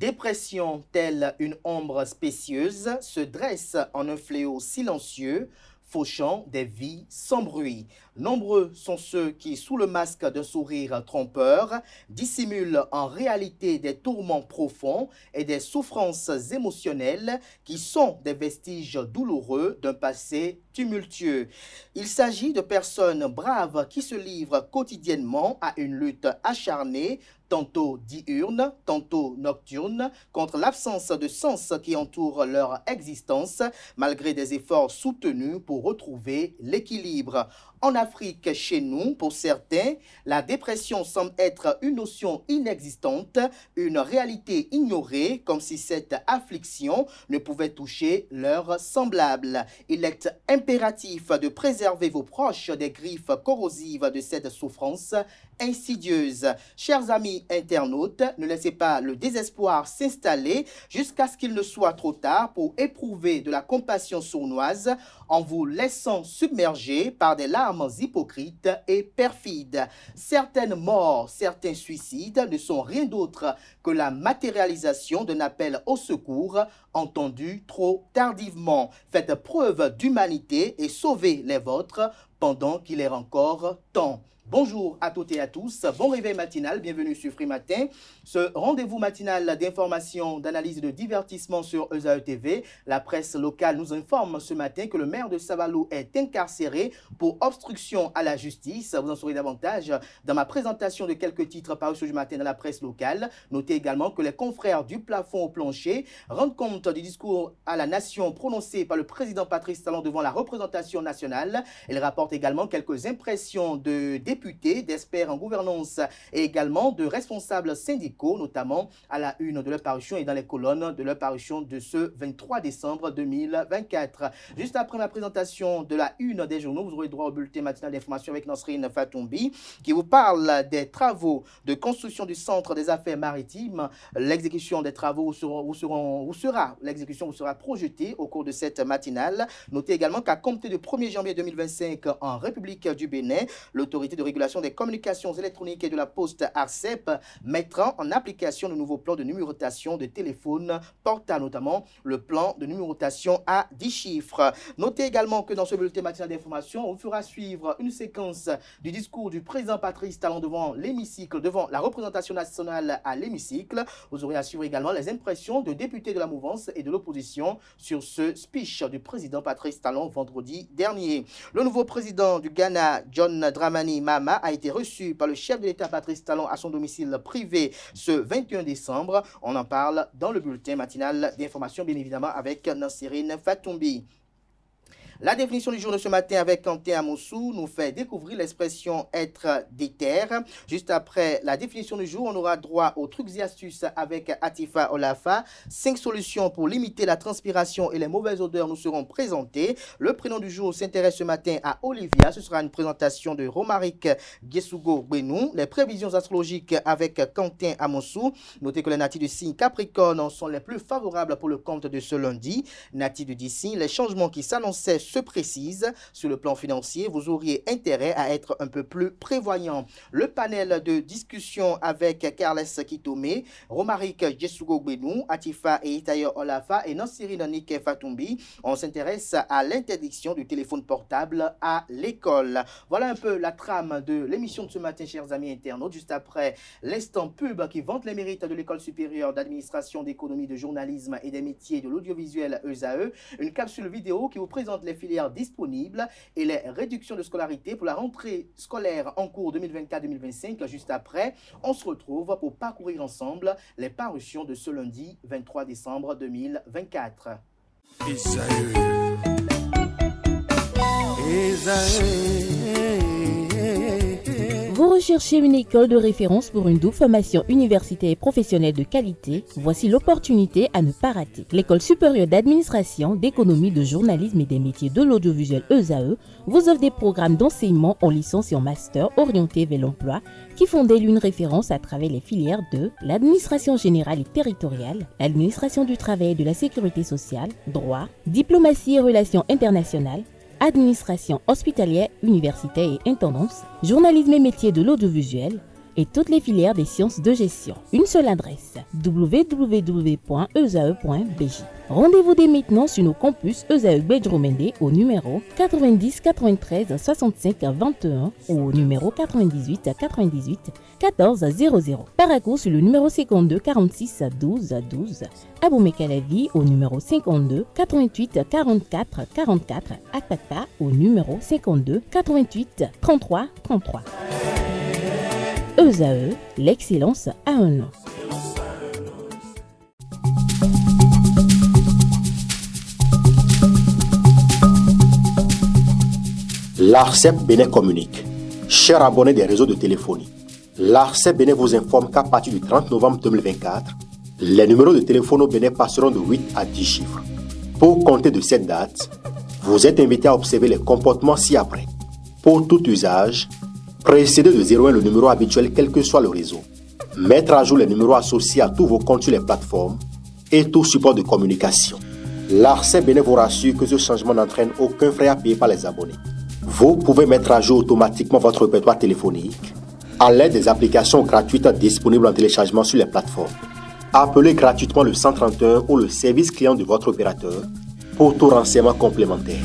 dépression, telle une ombre spécieuse, se dresse en un fléau silencieux, fauchant des vies sans bruit. Nombreux sont ceux qui, sous le masque d'un sourire trompeur, dissimulent en réalité des tourments profonds et des souffrances émotionnelles qui sont des vestiges douloureux d'un passé tumultueux. Il s'agit de personnes braves qui se livrent quotidiennement à une lutte acharnée, tantôt diurne, tantôt nocturne, contre l'absence de sens qui entoure leur existence, malgré des efforts soutenus pour retrouver l'équilibre. En Afrique, chez nous, pour certains, la dépression semble être une notion inexistante, une réalité ignorée, comme si cette affliction ne pouvait toucher leurs semblables. Il est impératif de préserver vos proches des griffes corrosives de cette souffrance insidieuse. Chers amis internautes, ne laissez pas le désespoir s'installer jusqu'à ce qu'il ne soit trop tard pour éprouver de la compassion sournoise en vous laissant submerger par des larmes hypocrites et perfides. Certaines morts, certains suicides ne sont rien d'autre que la matérialisation d'un appel au secours entendu trop tardivement. Faites preuve d'humanité et sauvez les vôtres pendant qu'il est encore temps. Bonjour à toutes et à tous, bon réveil matinal, bienvenue sur Free Matin. Ce rendez-vous matinal d'information, d'analyse et de divertissement sur ESAE TV. La presse locale nous informe ce matin que le maire de Savalou est incarcéré pour obstruction à la justice. Vous en saurez davantage dans ma présentation de quelques titres parus ce matin dans la presse locale. Notez également que les confrères du plafond au plancher rendent compte du discours à la nation prononcé par le président Patrice Talon devant la représentation nationale. Il rapporte également quelques impressions de députés, d'experts en gouvernance et également de responsables syndicaux, notamment à la une de leur parution et dans les colonnes de leur parution de ce 23 décembre 2024. Juste après ma présentation de la une des journaux, vous aurez droit au bulletin matinal d'information avec Nasrine Fatoumbi qui vous parle des travaux de construction du centre des affaires maritimes. L'exécution des travaux l'exécution vous sera projetée au cours de cette matinale. Notez également qu'à compter du 1er janvier 2025 en République du Bénin, l'autorité de régulation des communications électroniques et de la poste ARCEP mettra en application le nouveau plan de numérotation de téléphone portable, notamment le plan de numérotation à 10 chiffres. Notez également que dans ce bulletin matinal d'information, on fera suivre une séquence du discours du président Patrice Talon devant l'hémicycle, devant la représentation nationale à l'hémicycle. Vous aurez à suivre également les impressions de députés de la mouvance et de l'opposition sur ce speech du président Patrice Talon vendredi dernier. Le nouveau président du Ghana, John Dramani Mahama, a été reçu par le chef de l'État Patrice Talon à son domicile privé ce 21 décembre. On en parle dans le bulletin matinal d'information, bien évidemment, avec Nasrine Fatoumbi. La définition du jour de ce matin avec Quentin Amoussou nous fait découvrir l'expression être déter. Juste après la définition du jour, on aura droit aux trucs et astuces avec Atifa Olafa. 5 solutions pour limiter la transpiration et les mauvaises odeurs nous seront présentées. Le prénom du jour s'intéresse ce matin à Olivia. Ce sera une présentation de Romaric Gesugo Benou. Les prévisions astrologiques avec Quentin Amoussou. Notez que les natifs du signe Capricorne sont les plus favorables pour le compte de ce lundi. Natifs du signe, les changements qui s'annonçaient se précise. Sur le plan financier, vous auriez intérêt à être un peu plus prévoyant. Le panel de discussion avec Carles Kitome, Romaric Jesugo Benou, Atifa et Itayo Olafa et Nansirine Nike Fatoumbi. On s'intéresse à l'interdiction du téléphone portable à l'école. Voilà un peu la trame de l'émission de ce matin, chers amis internautes. Juste après l'instant pub qui vante les mérites de l'École supérieure d'administration, d'économie, de journalisme et des métiers de l'audiovisuel ESAE, une capsule vidéo qui vous présente les filières disponibles et les réductions de scolarité pour la rentrée scolaire en cours 2024-2025. Juste après, on se retrouve pour parcourir ensemble les parutions de ce lundi 23 décembre 2024. Vous recherchez une école de référence pour une double formation universitaire et professionnelle de qualité? Voici l'opportunité à ne pas rater. L'École supérieure d'administration, d'économie, de journalisme et des métiers de l'audiovisuel ESAE vous offre des programmes d'enseignement en licence et en master orientés vers l'emploi qui font d'elle une référence à travers les filières de l'administration générale et territoriale, l'administration du travail et de la sécurité sociale, droit, diplomatie et relations internationales, administration hospitalière, universitaire et intendance, journalisme et métiers de l'audiovisuel, et toutes les filières des sciences de gestion. Une seule adresse, www.esae.bj. Rendez-vous dès maintenant sur nos campus Esae Bedjromende au numéro 90 93 65 21 ou au numéro 98 98 14 00. Parakou sur le numéro 52 46 12 12. Aboumé-Calavi au numéro 52 88 44 44. Akpakpa au numéro 52 88 33 33. Esae, l'excellence a un nom. L'ARCEP Bénin communique. Chers abonnés des réseaux de téléphonie, l'ARCEP Bénin vous informe qu'à partir du 30 novembre 2024, les numéros de téléphone au Bénin passeront de 8 à 10 chiffres. Pour compter de cette date, vous êtes invité à observer les comportements ci-après. Pour tout usage, précédez de 01 le numéro habituel quel que soit le réseau. Mettre à jour les numéros associés à tous vos comptes sur les plateformes et tout support de communication. L'ARCEP Bénin vous rassure que ce changement n'entraîne aucun frais à payer par les abonnés. Vous pouvez mettre à jour automatiquement votre répertoire téléphonique à l'aide des applications gratuites disponibles en téléchargement sur les plateformes. Appelez gratuitement le 131 ou le service client de votre opérateur pour tout renseignement complémentaire.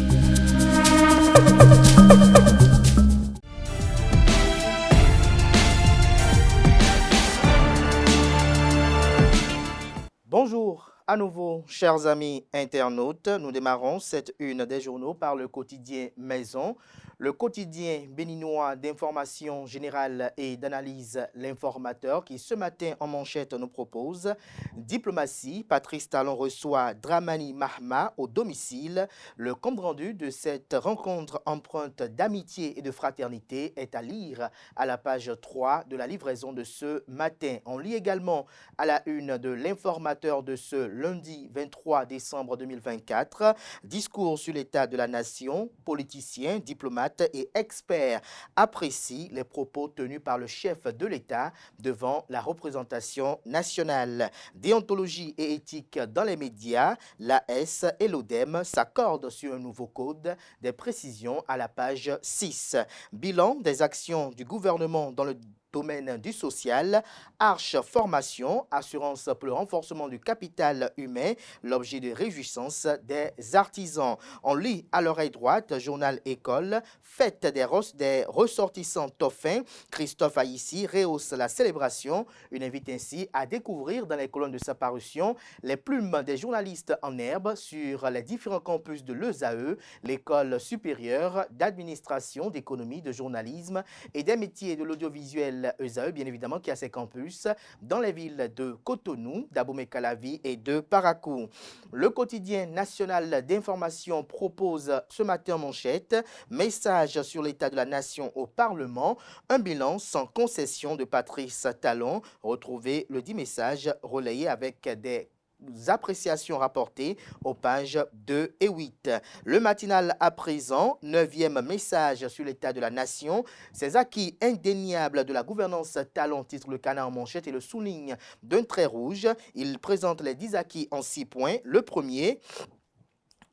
Bonjour à nouveau, chers amis internautes. Nous démarrons cette une des journaux par le quotidien Maison. Le quotidien béninois d'information générale et d'analyse, l'informateur, qui ce matin en manchette nous propose diplomatie. Patrice Talon reçoit Dramani Mahama au domicile. Le compte rendu de cette rencontre empreinte d'amitié et de fraternité est à lire à la page 3 de la livraison de ce matin. On lit également à la une de l'informateur de ce lundi 23 décembre 2024, discours sur l'état de la nation, politiciens, diplomates et experts apprécient les propos tenus par le chef de l'État devant la représentation nationale. Déontologie et éthique dans les médias, l'AS et l'ODEM s'accordent sur un nouveau code, des précisions à la page 6. Bilan des actions du gouvernement dans le domaine du social, Arche Formation, assurance pour le renforcement du capital humain, l'objet de réjouissance des artisans. On lit à l'oreille droite, journal école, fête des ressortissants Toffin, Christophe Aïssi rehausse la célébration, une invite ainsi à découvrir dans les colonnes de sa parution les plumes des journalistes en herbe sur les différents campus de l'ESAE, l'école supérieure d'administration, d'économie, de journalisme et des métiers de l'audiovisuel ESAE, bien évidemment, qui a ses campus dans les villes de Cotonou, d'Abomey-Calavi et de Parakou. Le quotidien national d'information propose ce matin en manchette message sur l'état de la nation au Parlement, un bilan sans concession de Patrice Talon. Retrouvez le dit message relayé avec des appréciations rapportées aux pages 2 et 8. Le matinal à présent, 9e message sur l'état de la nation. Ces acquis indéniables de la gouvernance Talon, titre le Canard en manchette et le souligne d'un trait rouge. Il présente les 10 acquis en 6 points. Le premier: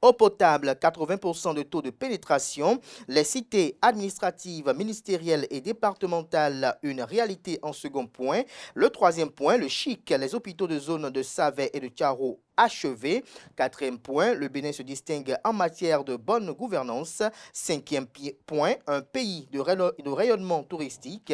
eau potable, 80% de taux de pénétration. Les cités administratives, ministérielles et départementales, une réalité en second point. Le troisième point, le chic, les hôpitaux de zone de Savet et de Tiaro achevé. Quatrième point, le Bénin se distingue en matière de bonne gouvernance. Cinquième point, un pays de rayonnement touristique,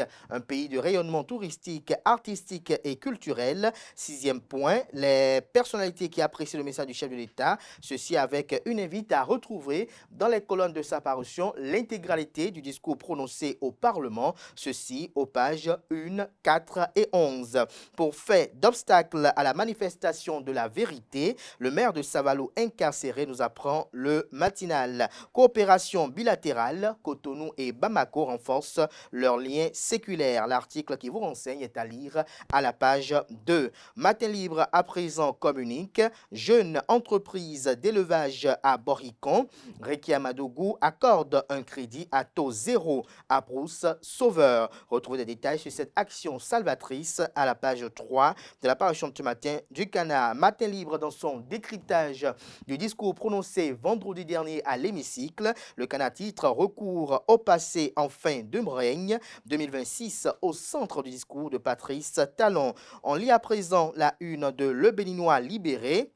artistique et culturel. Sixième point, les personnalités qui apprécient le message du chef de l'État, ceci avec une invite à retrouver dans les colonnes de sa parution l'intégralité du discours prononcé au Parlement, ceci aux pages 1, 4 et 11. Pour fait d'obstacle à la manifestation de la vérité, le maire de Savalo incarcéré, nous apprend le matinal. Coopération bilatérale, Cotonou et Bamako renforcent leurs liens séculaires. L'article qui vous renseigne est à lire à la page 2. Matin libre à présent communique. Jeune entreprise d'élevage à Boricon. Rekia Madougou accorde un crédit à taux zéro à Brousse Sauveur. Retrouvez des détails sur cette action salvatrice à la page 3 de la parution de ce matin du Canard. Matin libre dans son décryptage du discours prononcé vendredi dernier à l'hémicycle. Le Canard titre recours au passé en fin de règne 2026 au centre du discours de Patrice Talon. On lit à présent la une de Le Béninois libéré.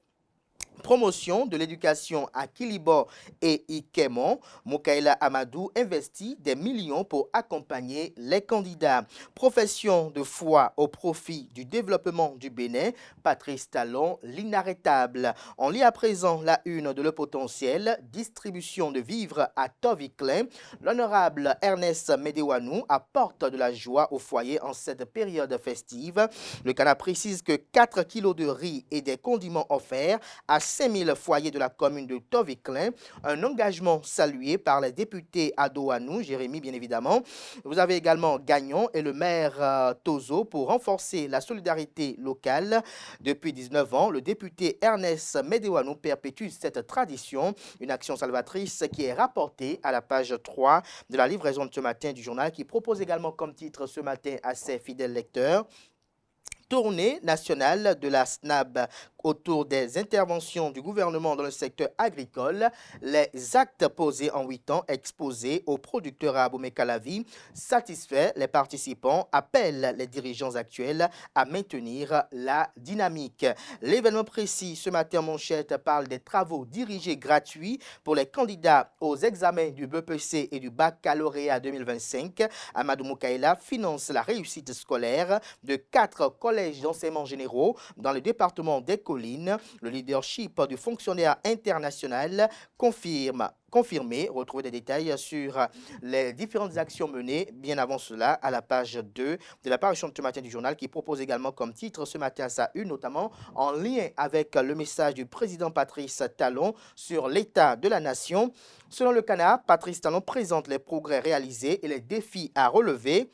Promotion de l'éducation à Kilibo et Ikemon, Mukaila Amadou investit des millions pour accompagner les candidats. Profession de foi au profit du développement du Bénin, Patrice Talon, l'inarrêtable. On lit à présent la une de Le Potentiel, distribution de vivres à Toviklen. L'honorable Ernest Medewanou apporte de la joie au foyer en cette période festive. Le Canada précise que 4 kilos de riz et des condiments offerts à 5000 foyers de la commune de Toviklen, un engagement salué par les députés Adoanou, Jérémy bien évidemment. Vous avez également Gagnon et le maire Tozo pour renforcer la solidarité locale. Depuis 19 ans, le député Ernest Medewanou perpétue cette tradition, une action salvatrice qui est rapportée à la page 3 de la livraison de ce matin du journal qui propose également comme titre ce matin à ses fidèles lecteurs tournée nationale de la SNAB autour des interventions du gouvernement dans le secteur agricole, les actes posés en 8 ans exposés aux producteurs à Abomey-Calavi satisfait les participants, appellent les dirigeants actuels à maintenir la dynamique. L'événement précis ce matin en manchette parle des travaux dirigés gratuits pour les candidats aux examens du BPC et du baccalauréat 2025. Amadou Mukaila finance la réussite scolaire de 4 collèges d'enseignement généraux dans le département des Collines. Le leadership du fonctionnaire international confirmé. Retrouvez des détails sur les différentes actions menées bien avant cela à la page 2 de la parution de ce matin du journal qui propose également comme titre ce matin à sa une, notamment en lien avec le message du président Patrice Talon sur l'état de la nation. Selon le Canard, Patrice Talon présente les progrès réalisés et les défis à relever.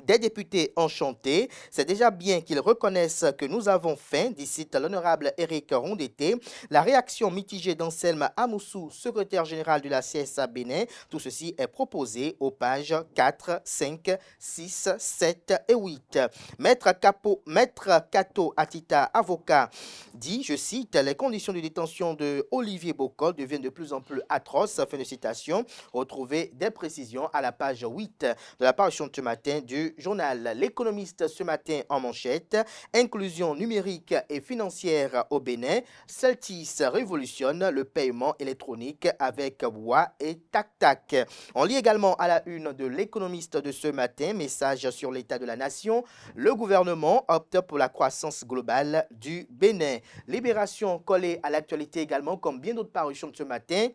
Des députés enchantés, c'est déjà bien qu'ils reconnaissent que nous avons faim, dit l'honorable Éric Rondeté. La réaction mitigée d'Anselme Amoussou, secrétaire général de la CSA Bénin, tout ceci est proposé aux pages 4, 5, 6, 7 et 8. Maître Kato Atita, avocat, dit, je cite, les conditions de détention de Olivier Bocol deviennent de plus en plus atroces, fin de citation. Retrouvez des précisions à la page 8 de la parution de ce matin du journal. L'économiste ce matin en manchette, inclusion numérique et financière au Bénin, Celtis révolutionne le paiement électronique avec Bois et Tac-Tac. On lit également à la une de l'économiste de ce matin, message sur l'état de la nation, le gouvernement opte pour la croissance globale du Bénin. Libération collée à l'actualité également comme bien d'autres parutions de ce matin.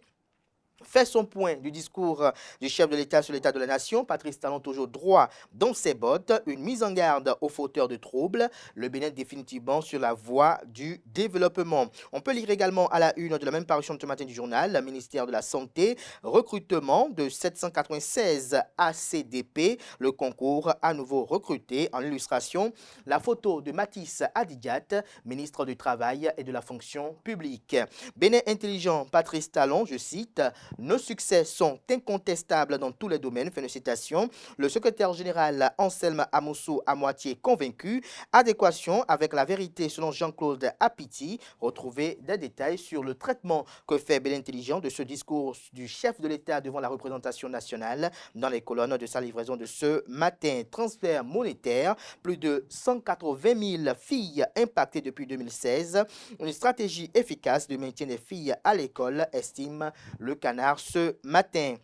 Fait son point du discours du chef de l'État sur l'état de la nation, Patrice Talon toujours droit dans ses bottes, une mise en garde aux fauteurs de troubles, le Bénin définitivement sur la voie du développement. On peut lire également à la une de la même parution de ce matin du journal, le ministère de la Santé, recrutement de 796 ACDP, le concours à nouveau recruté. En illustration, la photo de Mathis Adidiat, ministre du Travail et de la Fonction publique. Bénin intelligent, Patrice Talon, je cite, nos succès sont incontestables dans tous les domaines. Fin de citation. Le secrétaire général Anselme Amoussou à moitié convaincu. Adéquation avec la vérité selon Jean-Claude Apiti. Retrouvez des détails sur le traitement que fait Bénin Intelligent de ce discours du chef de l'État devant la représentation nationale dans les colonnes de sa livraison de ce matin. Transfert monétaire, plus de 180 000 filles impactées depuis 2016. Une stratégie efficace de maintien des filles à l'école, estime le Canard ce matin.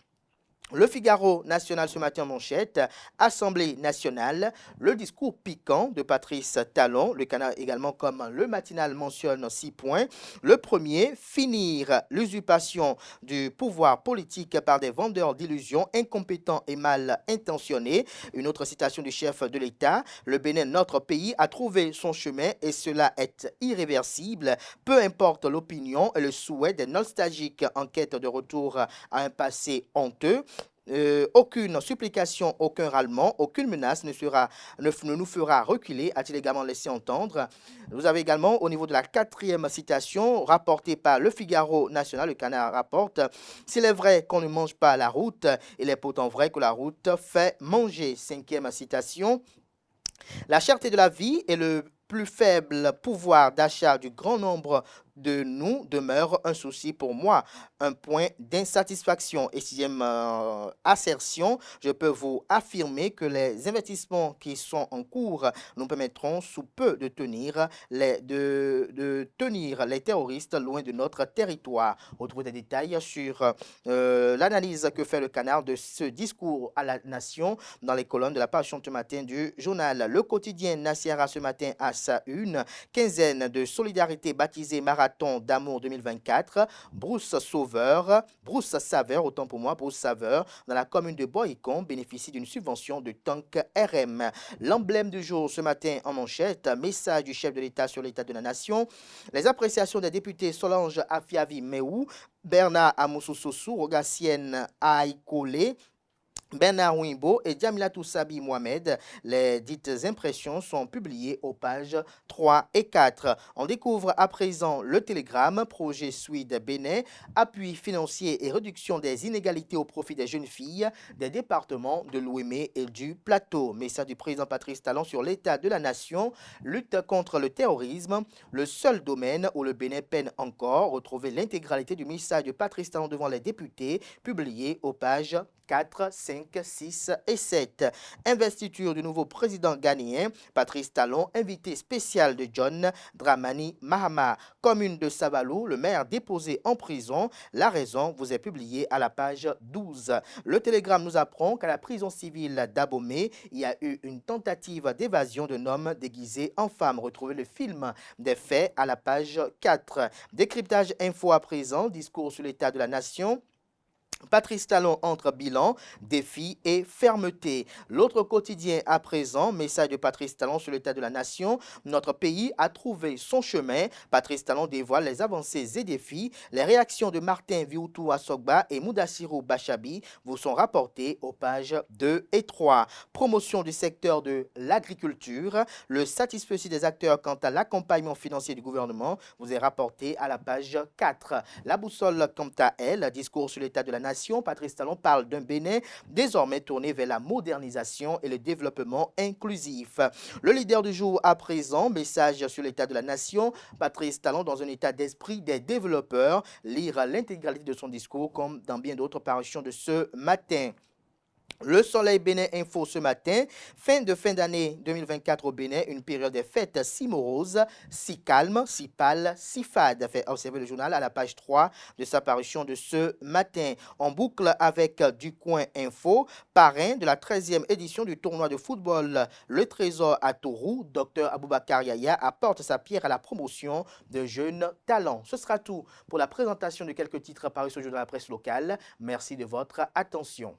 Le Figaro national ce matin en manchette, Assemblée nationale, le discours piquant de Patrice Talon, le Canard également comme le matinal mentionne 6 points. Le premier, finir l'usurpation du pouvoir politique par des vendeurs d'illusions incompétents et mal intentionnés. Une autre citation du chef de l'État, le Bénin, notre pays, a trouvé son chemin et cela est irréversible. Peu importe l'opinion et le souhait des nostalgiques en quête de retour à un passé honteux. Aucune supplication, aucun râlement, aucune menace ne nous fera reculer, a-t-il également laissé entendre. Vous avez également, au niveau de la 4e citation, rapportée par le Figaro national, le Canard rapporte « S'il est vrai qu'on ne mange pas la route, il est pourtant vrai que la route fait manger ». 5e citation. La cherté de la vie et le plus faible pouvoir d'achat du grand nombre de nous demeure un souci pour moi, un point d'insatisfaction. Et sixième assertion, je peux vous affirmer que les investissements qui sont en cours nous permettront sous peu de tenir les terroristes loin de notre territoire. Retrouvez des détails sur l'analyse que fait le Canard de ce discours à la nation dans les colonnes de la page ce matin du journal. Le quotidien Naciara ce matin à sa une, quinzaine de solidarité baptisée Marathon d'amour 2024, Brousse Saveur, dans la commune de Boycon, bénéficie d'une subvention de tank RM. L'emblème du jour ce matin en manchette, message du chef de l'État sur l'état de la nation, les appréciations des députés Solange Afiavi Meou, Bernard Amoussoussou, Rogacienne Aïkolé, Bernard Wimbo et Djamila Toussabi Mohamed. Les dites impressions sont publiées aux pages 3 et 4. On découvre à présent le télégramme, projet Suide Bénin, appui financier et réduction des inégalités au profit des jeunes filles des départements de l'Ouémé et du Plateau. Message du président Patrice Talon sur l'état de la nation, lutte contre le terrorisme, le seul domaine où le Bénin peine encore. Retrouvez l'intégralité du message de Patrice Talon devant les députés, publié aux pages 4, 5, 6 et 7. Investiture du nouveau président ghanéen, Patrice Talon, invité spécial de John Dramani Mahama. Commune de Savalou, le maire déposé en prison. La raison vous est publiée à la page 12. Le télégramme nous apprend qu'à la prison civile d'Abomey, il y a eu une tentative d'évasion d'un homme déguisé en femme. Retrouvez le film des faits à la page 4. Décryptage info à présent, discours sur l'état de la nation. Patrice Talon entre bilan, défi et fermeté. L'autre quotidien à présent, message de Patrice Talon sur l'état de la nation. Notre pays a trouvé son chemin. Patrice Talon dévoile les avancées et défis. Les réactions de Martin Vioutou Assogba et Moudassirou Bachabi vous sont rapportées aux pages 2 et 3. Promotion du secteur de l'agriculture. Le satisfecit des acteurs quant à l'accompagnement financier du gouvernement vous est rapporté à la page 4. La boussole quant à elle, discours sur l'état de la nation. Patrice Talon parle d'un Bénin désormais tourné vers la modernisation et le développement inclusif. Le leader du jour à présent, message sur l'état de la nation. Patrice Talon dans un état d'esprit des développeurs. Lire l'intégralité de son discours comme dans bien d'autres parutions de ce matin. Le Soleil Bénin Info ce matin, fin d'année 2024 au Bénin, une période des fêtes si morose, si calme, si pâle, si fade. Fait observer le journal à la page 3 de sa parution de ce matin. En boucle avec Du Coin Info, parrain de la 13e édition du tournoi de football Le Trésor à Tourou, Dr Aboubakar Yaya apporte sa pierre à la promotion de jeunes talents. Ce sera tout pour la présentation de quelques titres parus sur le journal de la presse locale. Merci de votre attention.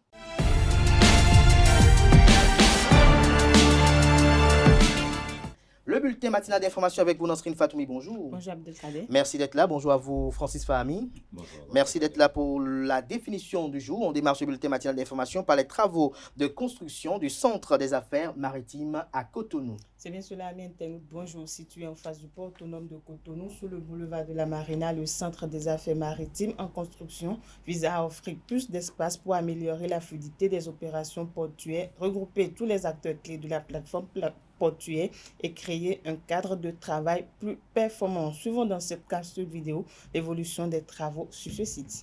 Le bulletin matinal d'information avec vous, Nasrine Fatoumi, bonjour. Bonjour Abdelkader. Merci d'être là. Bonjour à vous, Francis Fahami. Bonjour. Merci d'être là pour la définition du jour. On démarre ce bulletin matinal d'information par les travaux de construction du Centre des affaires maritimes à Cotonou. C'est bien cela, amis internautes. Bonjour, situé en face du port autonome de Cotonou, sous le boulevard de la Marina, le Centre des affaires maritimes en construction vise à offrir plus d'espace pour améliorer la fluidité des opérations portuaires, regrouper tous les acteurs clés de la plateforme portuaire et créer un cadre de travail plus performant. Suivons dans cette capsule vidéo l'évolution des travaux sur ce site.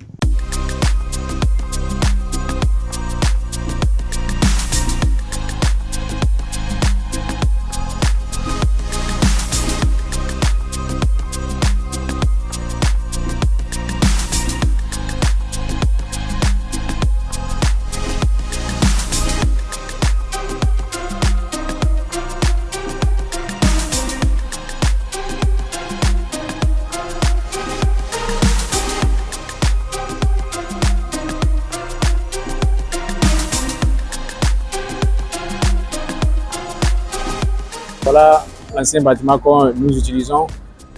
Voilà l'ancien bâtiment que nous utilisons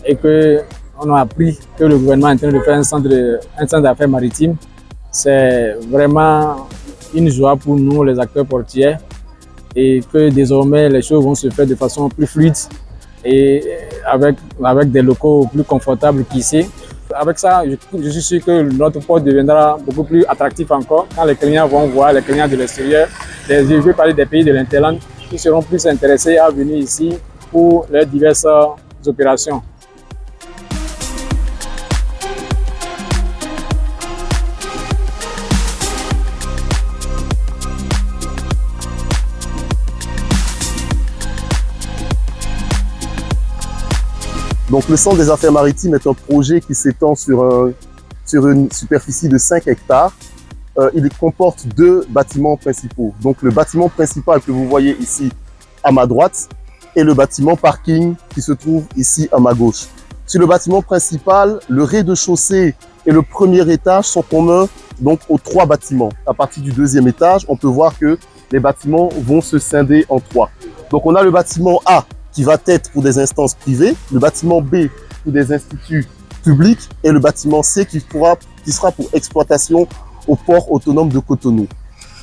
et qu'on a appris que le gouvernement est en train de faire un centre d'affaires maritimes. C'est vraiment une joie pour nous, les acteurs portuaires, et que désormais les choses vont se faire de façon plus fluide et avec des locaux plus confortables qu'ici. Avec ça, je suis sûr que notre port deviendra beaucoup plus attractif encore quand les clients vont voir, les clients de l'extérieur, je vais parler des pays de l'Interland, qui seront plus intéressés à venir ici pour les diverses opérations. Donc le Centre des affaires maritimes est un projet qui s'étend sur une superficie de 5 hectares. Il comporte 2 bâtiments principaux. Donc le bâtiment principal que vous voyez ici à ma droite et le bâtiment parking qui se trouve ici à ma gauche. Sur le bâtiment principal, le rez-de-chaussée et le premier étage sont communs donc aux 3 bâtiments. À partir du 2e étage, on peut voir que les bâtiments vont se scinder en 3. Donc on a le bâtiment A qui va être pour des instances privées, le bâtiment B pour des instituts publics et le bâtiment C qui sera pour exploitation au port autonome de Cotonou.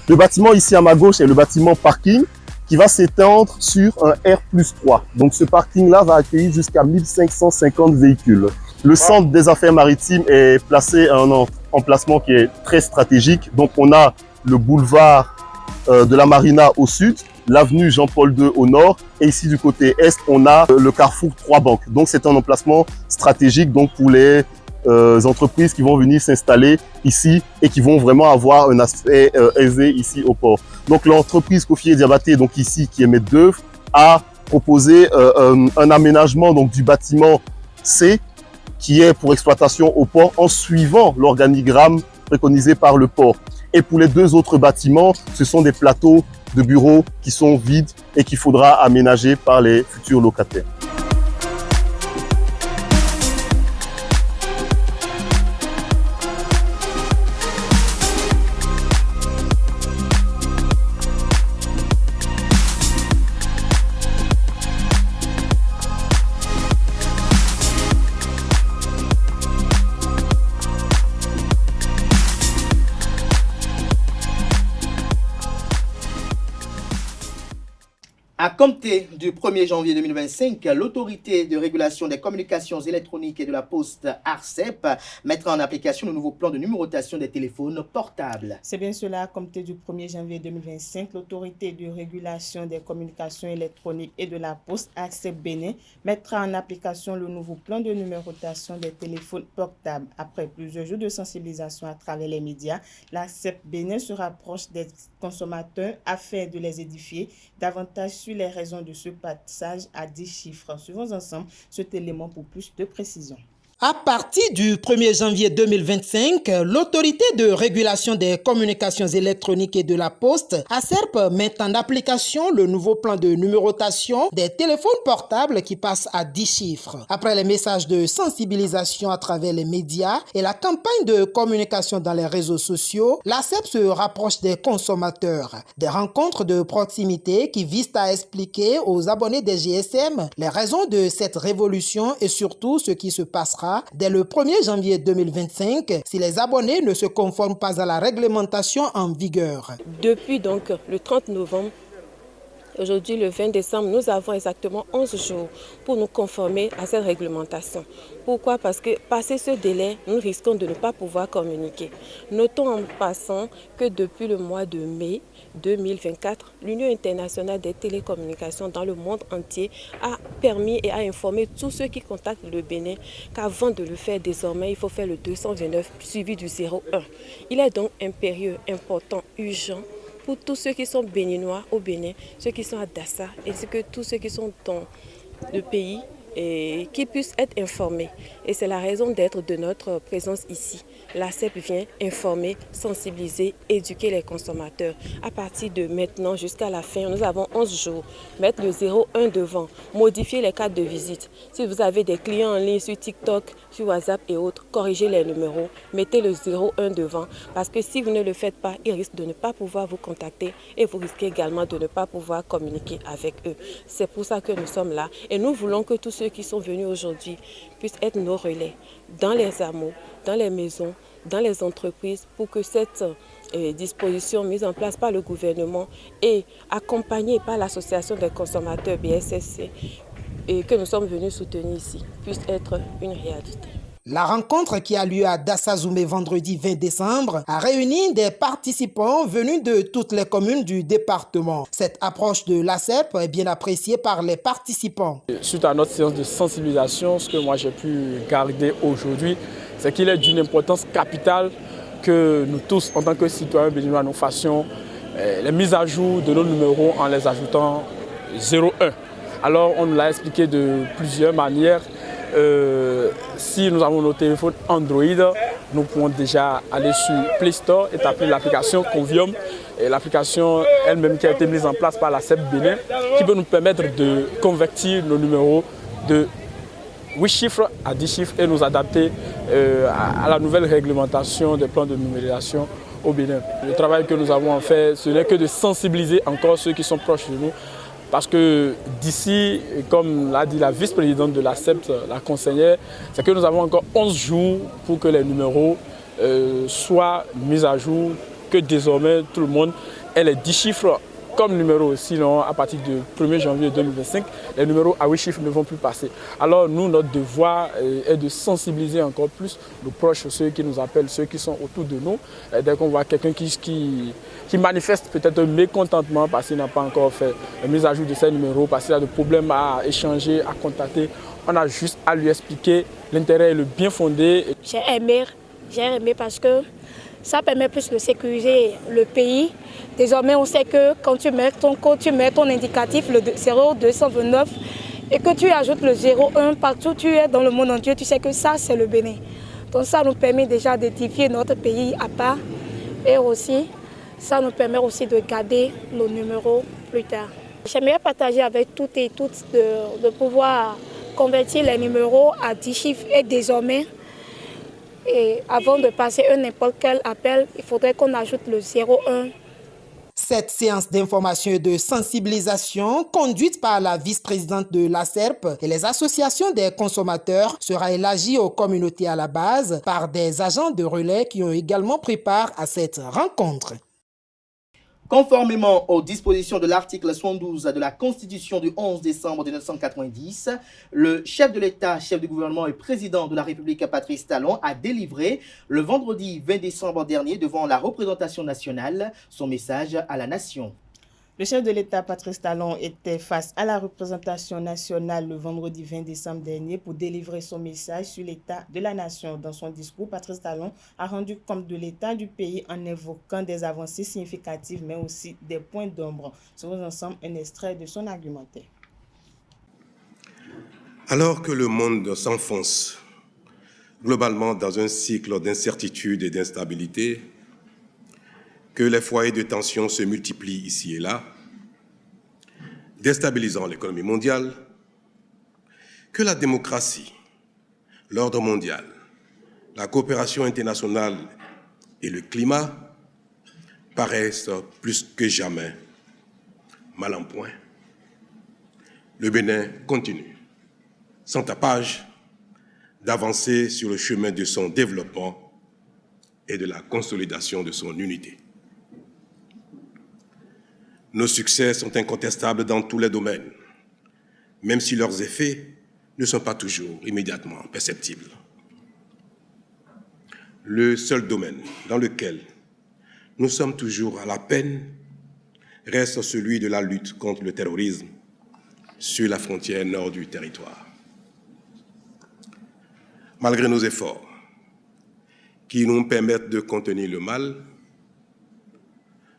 Le bâtiment ici à ma gauche est le bâtiment parking qui va s'étendre sur un R+3. Donc ce parking-là va accueillir jusqu'à 1550 véhicules. Le centre des affaires maritimes est placé à un emplacement qui est très stratégique. Donc on a le boulevard de la Marina au sud, l'avenue Jean-Paul II au nord et ici du côté est, on a le carrefour 3 banques. Donc c'est un emplacement stratégique donc pour les entreprises qui vont venir s'installer ici et qui vont vraiment avoir un aspect aisé ici au port. Donc l'entreprise Kofi et Diabaté, donc ici qui est maître d'œuvre, a proposé un aménagement donc du bâtiment C qui est pour exploitation au port en suivant l'organigramme préconisé par le port. Et pour les 2 autres bâtiments, ce sont des plateaux de bureaux qui sont vides et qu'il faudra aménager par les futurs locataires. À compter du 1er janvier 2025, l'Autorité de régulation des communications électroniques et de la poste ARCEP mettra en application le nouveau plan de numérotation des téléphones portables. C'est bien cela, à compter du 1er janvier 2025, l'Autorité de régulation des communications électroniques et de la poste ARCEP Bénin mettra en application le nouveau plan de numérotation des téléphones portables. Après plusieurs jours de sensibilisation à travers les médias, l'ARCEP Bénin se rapproche des consommateurs afin de les édifier davantage sur les raisons de ce passage à 10 chiffres. Suivons ensemble cet élément pour plus de précision. À partir du 1er janvier 2025, l'Autorité de régulation des communications électroniques et de la poste, ARCEP, met en application le nouveau plan de numérotation des téléphones portables qui passe à 10 chiffres. Après les messages de sensibilisation à travers les médias et la campagne de communication dans les réseaux sociaux, l'ARCEP se rapproche des consommateurs. Des rencontres de proximité qui visent à expliquer aux abonnés des GSM les raisons de cette révolution et surtout ce qui se passera dès le 1er janvier 2025 si les abonnés ne se conforment pas à la réglementation en vigueur. Depuis donc le 30 novembre, aujourd'hui le 20 décembre, nous avons exactement 11 jours pour nous conformer à cette réglementation. Pourquoi? Parce que passé ce délai, nous risquons de ne pas pouvoir communiquer. Notons en passant que depuis le mois de mai 2024, l'Union internationale des télécommunications dans le monde entier a permis et a informé tous ceux qui contactent le Bénin qu'avant de le faire désormais, il faut faire le 229 suivi du 01. Il est donc impérieux, important, urgent pour tous ceux qui sont béninois au Bénin, ceux qui sont à Dassa et tous ceux qui sont dans le pays et qui puissent être informés. Et c'est la raison d'être de notre présence ici. L'ARCEP vient informer, sensibiliser, éduquer les consommateurs. À partir de maintenant jusqu'à la fin, nous avons 11 jours. Mettre le 01 devant, modifier les cartes de visite. Si vous avez des clients en ligne sur TikTok, sur WhatsApp et autres, corrigez les numéros, mettez le 01 devant. Parce que si vous ne le faites pas, ils risquent de ne pas pouvoir vous contacter et vous risquez également de ne pas pouvoir communiquer avec eux. C'est pour ça que nous sommes là et nous voulons que tous ceux qui sont venus aujourd'hui puissent être nos relais dans les hameaux, dans les maisons, dans les entreprises pour que cette disposition mise en place par le gouvernement et accompagnée par l'association des consommateurs BSSC et que nous sommes venus soutenir ici puisse être une réalité. La rencontre qui a lieu à Dassazoumé vendredi 20 décembre a réuni des participants venus de toutes les communes du département. Cette approche de l'ACEP est bien appréciée par les participants. Suite à notre séance de sensibilisation, ce que moi j'ai pu garder aujourd'hui, c'est qu'il est d'une importance capitale que nous tous, en tant que citoyens béninois, nous fassions les mises à jour de nos numéros en les ajoutant 01. Alors on nous l'a expliqué de plusieurs manières. Si nous avons nos téléphones Android, nous pouvons déjà aller sur Play Store et taper l'application Convium. Et l'application elle-même qui a été mise en place par la CEP Bénin, qui peut nous permettre de convertir nos numéros de 8 chiffres à 10 chiffres et nous adapter à la nouvelle réglementation des plans de numérisation au Bénin. Le travail que nous avons fait, ce n'est que de sensibiliser encore ceux qui sont proches de nous. Parce que d'ici, comme l'a dit la vice-présidente de la CEP, la conseillère, c'est que nous avons encore 11 jours pour que les numéros soient mis à jour, que désormais tout le monde ait les 10 chiffres comme numéro. Sinon, à partir du 1er janvier 2025, les numéros à 8 chiffres ne vont plus passer. Alors nous, notre devoir est de sensibiliser encore plus nos proches, ceux qui nous appellent, ceux qui sont autour de nous. Et dès qu'on voit quelqu'un qui manifeste peut-être un mécontentement parce qu'il n'a pas encore fait la mise à jour de ses numéros, parce qu'il a des problèmes à échanger, à contacter, on a juste à lui expliquer l'intérêt et le bien fondé. J'ai aimé parce que ça permet plus de sécuriser le pays. Désormais, on sait que quand tu mets ton code, tu mets ton indicatif, le 0229, et que tu ajoutes le 01 partout où tu es dans le monde entier, tu sais que ça, c'est le Bénin. Donc ça nous permet déjà d'édifier notre pays à part. Et aussi, ça nous permet aussi de garder nos numéros plus tard. J'aimerais partager avec toutes et toutes de pouvoir convertir les numéros à 10 chiffres et désormais, et avant de passer n'importe quel appel, il faudrait qu'on ajoute le 01. Cette séance d'information et de sensibilisation, conduite par la vice-présidente de l'ACERP et les associations des consommateurs, sera élargie aux communautés à la base par des agents de relais qui ont également pris part à cette rencontre. Conformément aux dispositions de l'article 72 de la Constitution du 11 décembre 1990, le chef de l'État, chef du gouvernement et président de la République Patrice Talon a délivré le vendredi 20 décembre dernier devant la représentation nationale son message à la nation. Le chef de l'État, Patrice Talon, était face à la représentation nationale le vendredi 20 décembre dernier pour délivrer son message sur l'état de la nation. Dans son discours, Patrice Talon a rendu compte de l'état du pays en évoquant des avancées significatives, mais aussi des points d'ombre. Serons ensemble un extrait de son argumentaire. Alors que le monde s'enfonce globalement dans un cycle d'incertitude et d'instabilité, que les foyers de tension se multiplient ici et là, déstabilisant l'économie mondiale, que la démocratie, l'ordre mondial, la coopération internationale et le climat paraissent plus que jamais mal en point. Le Bénin continue, sans tapage, d'avancer sur le chemin de son développement et de la consolidation de son unité. Nos succès sont incontestables dans tous les domaines, même si leurs effets ne sont pas toujours immédiatement perceptibles. Le seul domaine dans lequel nous sommes toujours à la peine reste celui de la lutte contre le terrorisme sur la frontière nord du territoire. Malgré nos efforts qui nous permettent de contenir le mal,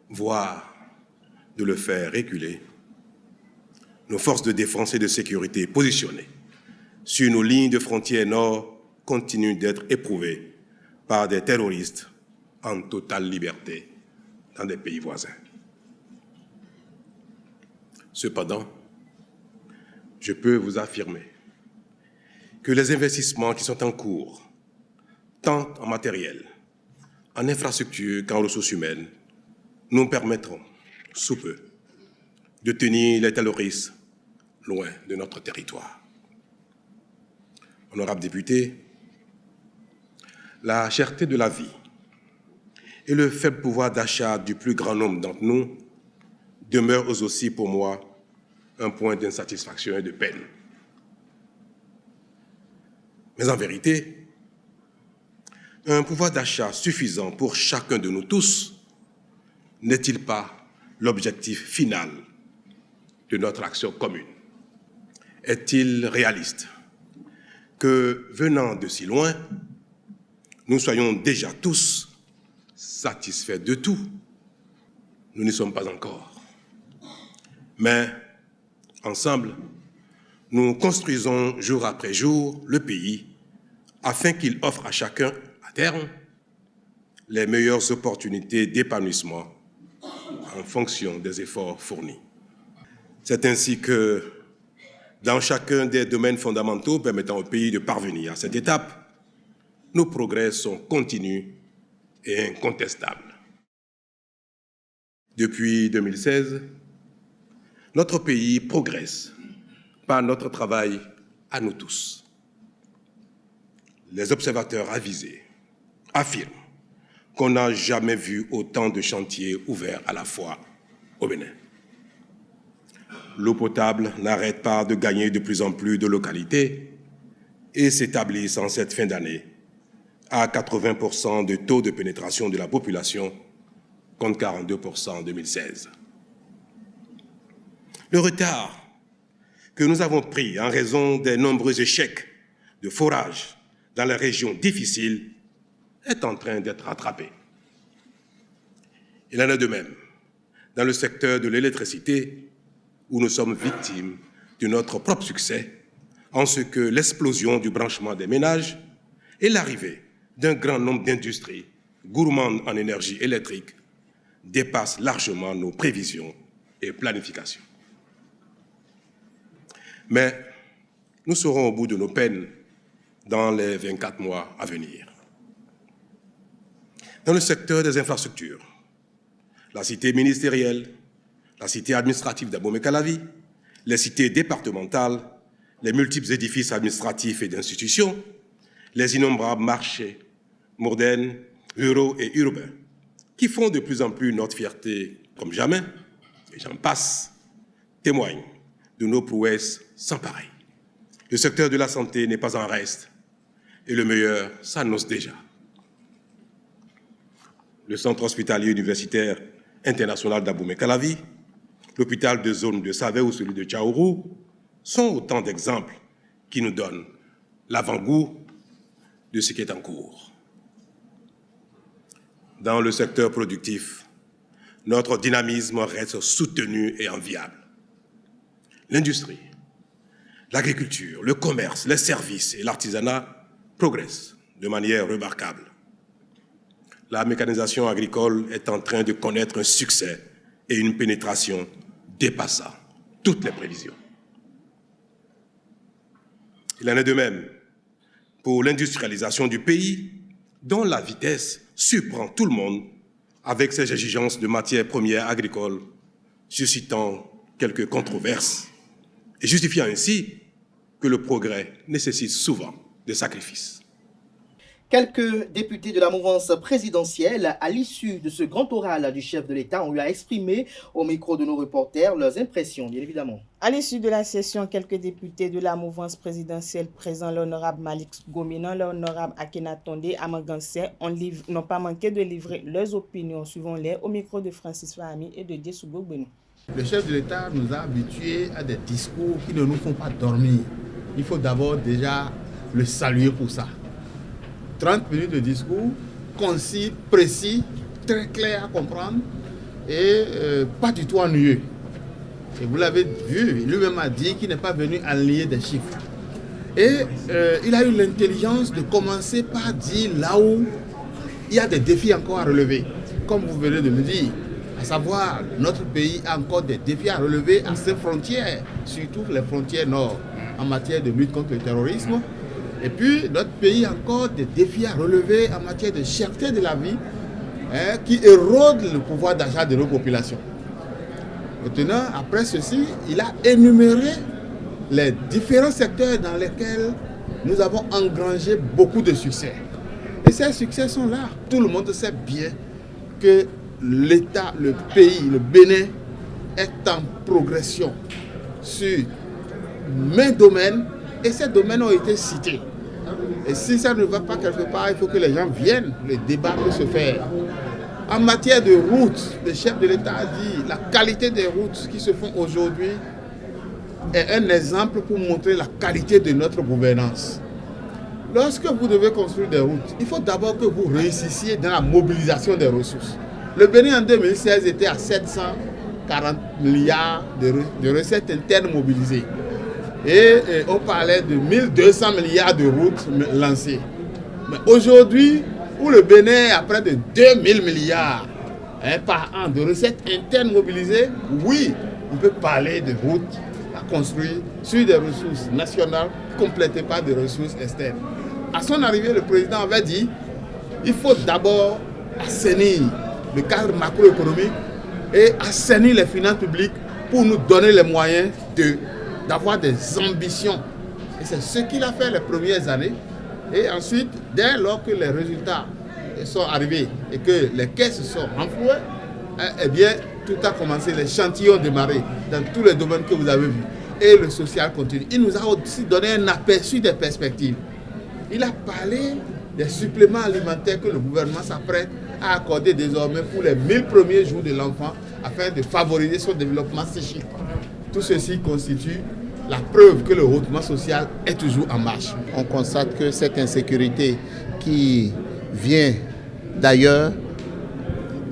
voire de le faire reculer, nos forces de défense et de sécurité positionnées sur nos lignes de frontière nord continuent d'être éprouvées par des terroristes en totale liberté dans des pays voisins. Cependant, je peux vous affirmer que les investissements qui sont en cours, tant en matériel, en infrastructure qu'en ressources humaines, nous permettront sous peu de tenir les terroristes loin de notre territoire. Honorables députés, la cherté de la vie et le faible pouvoir d'achat du plus grand nombre d'entre nous demeurent aussi pour moi un point d'insatisfaction et de peine. Mais en vérité, un pouvoir d'achat suffisant pour chacun de nous tous n'est-il pas l'objectif final de notre action commune? Est-il réaliste que, venant de si loin, nous soyons déjà tous satisfaits de tout? Nous n'y sommes pas encore. Mais, ensemble, nous construisons jour après jour le pays afin qu'il offre à chacun, à terme, les meilleures opportunités d'épanouissement en fonction des efforts fournis. C'est ainsi que, dans chacun des domaines fondamentaux permettant au pays de parvenir à cette étape, nos progrès sont continus et incontestables. Depuis 2016, notre pays progresse par notre travail à nous tous. Les observateurs avisés affirment qu'on n'a jamais vu autant de chantiers ouverts à la fois au Bénin. L'eau potable n'arrête pas de gagner de plus en plus de localités et s'établit en cette fin d'année à 80% de taux de pénétration de la population contre 42% en 2016. Le retard que nous avons pris en raison des nombreux échecs de forage dans les régions difficiles est en train d'être rattrapé. Il en est de même dans le secteur de l'électricité, où nous sommes victimes de notre propre succès, en ce que l'explosion du branchement des ménages et l'arrivée d'un grand nombre d'industries gourmandes en énergie électrique dépassent largement nos prévisions et planifications. Mais nous serons au bout de nos peines dans les 24 mois à venir. Dans le secteur des infrastructures, la cité ministérielle, la cité administrative d'Abomey-Calavi, les cités départementales, les multiples édifices administratifs et d'institutions, les innombrables marchés modernes, ruraux et urbains, qui font de plus en plus notre fierté comme jamais, et j'en passe, témoignent de nos prouesses sans pareil. Le secteur de la santé n'est pas en reste, et le meilleur s'annonce déjà. Le centre hospitalier universitaire international d'Abomey-Calavi, l'hôpital de zone de Savé ou celui de Tchaourou sont autant d'exemples qui nous donnent l'avant-goût de ce qui est en cours. Dans le secteur productif, notre dynamisme reste soutenu et enviable. L'industrie, l'agriculture, le commerce, les services et l'artisanat progressent de manière remarquable. La mécanisation agricole est en train de connaître un succès et une pénétration dépassant toutes les prévisions. Il en est de même pour l'industrialisation du pays, dont la vitesse surprend tout le monde avec ses exigences de matières premières agricoles, suscitant quelques controverses et justifiant ainsi que le progrès nécessite souvent des sacrifices. Quelques députés de la mouvance présidentielle, à l'issue de ce grand oral du chef de l'État, ont eu à exprimer au micro de nos reporters leurs impressions, bien évidemment. À l'issue de la session, quelques députés de la mouvance présidentielle présents, l'honorable Malik Gominan, l'honorable Akhenatonde Amangansé, n'ont pas manqué de livrer leurs opinions, suivons-les au micro de Francis Fahmi et de Djessougo Benou. Le chef de l'État nous a habitués à des discours qui ne nous font pas dormir. Il faut d'abord déjà le saluer pour ça. 30 minutes de discours, concis, précis, très clair à comprendre et pas du tout ennuyeux. Et vous l'avez vu, lui-même a dit qu'il n'est pas venu aligner des chiffres. Et il a eu l'intelligence de commencer par dire là où il y a des défis encore à relever. Comme vous venez de me dire, à savoir, notre pays a encore des défis à relever à ses frontières, surtout les frontières nord, en matière de lutte contre le terrorisme. Et puis, notre pays a encore des défis à relever en matière de cherté de la vie, qui érode le pouvoir d'achat de nos populations. Maintenant, après ceci, il a énuméré les différents secteurs dans lesquels nous avons engrangé beaucoup de succès. Et ces succès sont là. Tout le monde sait bien que l'État, le pays, le Bénin est en progression sur maints domaines et ces domaines ont été cités. Et si ça ne va pas quelque part, il faut que les gens viennent, le débat peut se faire. En matière de routes, le chef de l'État a dit la qualité des routes qui se font aujourd'hui est un exemple pour montrer la qualité de notre gouvernance. Lorsque vous devez construire des routes, il faut d'abord que vous réussissiez dans la mobilisation des ressources. Le Bénin en 2016 était à 740 milliards de recettes internes mobilisées. Et on parlait de 1200 milliards de routes lancées. Mais aujourd'hui, où le Bénin est à près de 2000 milliards par an de recettes internes mobilisées, oui, on peut parler de routes à construire sur des ressources nationales complétées par des ressources externes. À son arrivée, le président avait dit il faut d'abord assainir le cadre macroéconomique et assainir les finances publiques pour nous donner les moyens d'avoir des ambitions. Et c'est ce qu'il a fait les premières années. Et ensuite, dès lors que les résultats sont arrivés et que les caisses sont renflouées, eh bien, tout a commencé, les chantiers ont démarré dans tous les domaines que vous avez vus. Et le social continue. Il nous a aussi donné un aperçu des perspectives. Il a parlé des suppléments alimentaires que le gouvernement s'apprête à accorder désormais pour les 1000 premiers jours de l'enfant afin de favoriser son développement psychique. Tout ceci constitue la preuve que le haussement social est toujours en marche. On constate que cette insécurité qui vient d'ailleurs,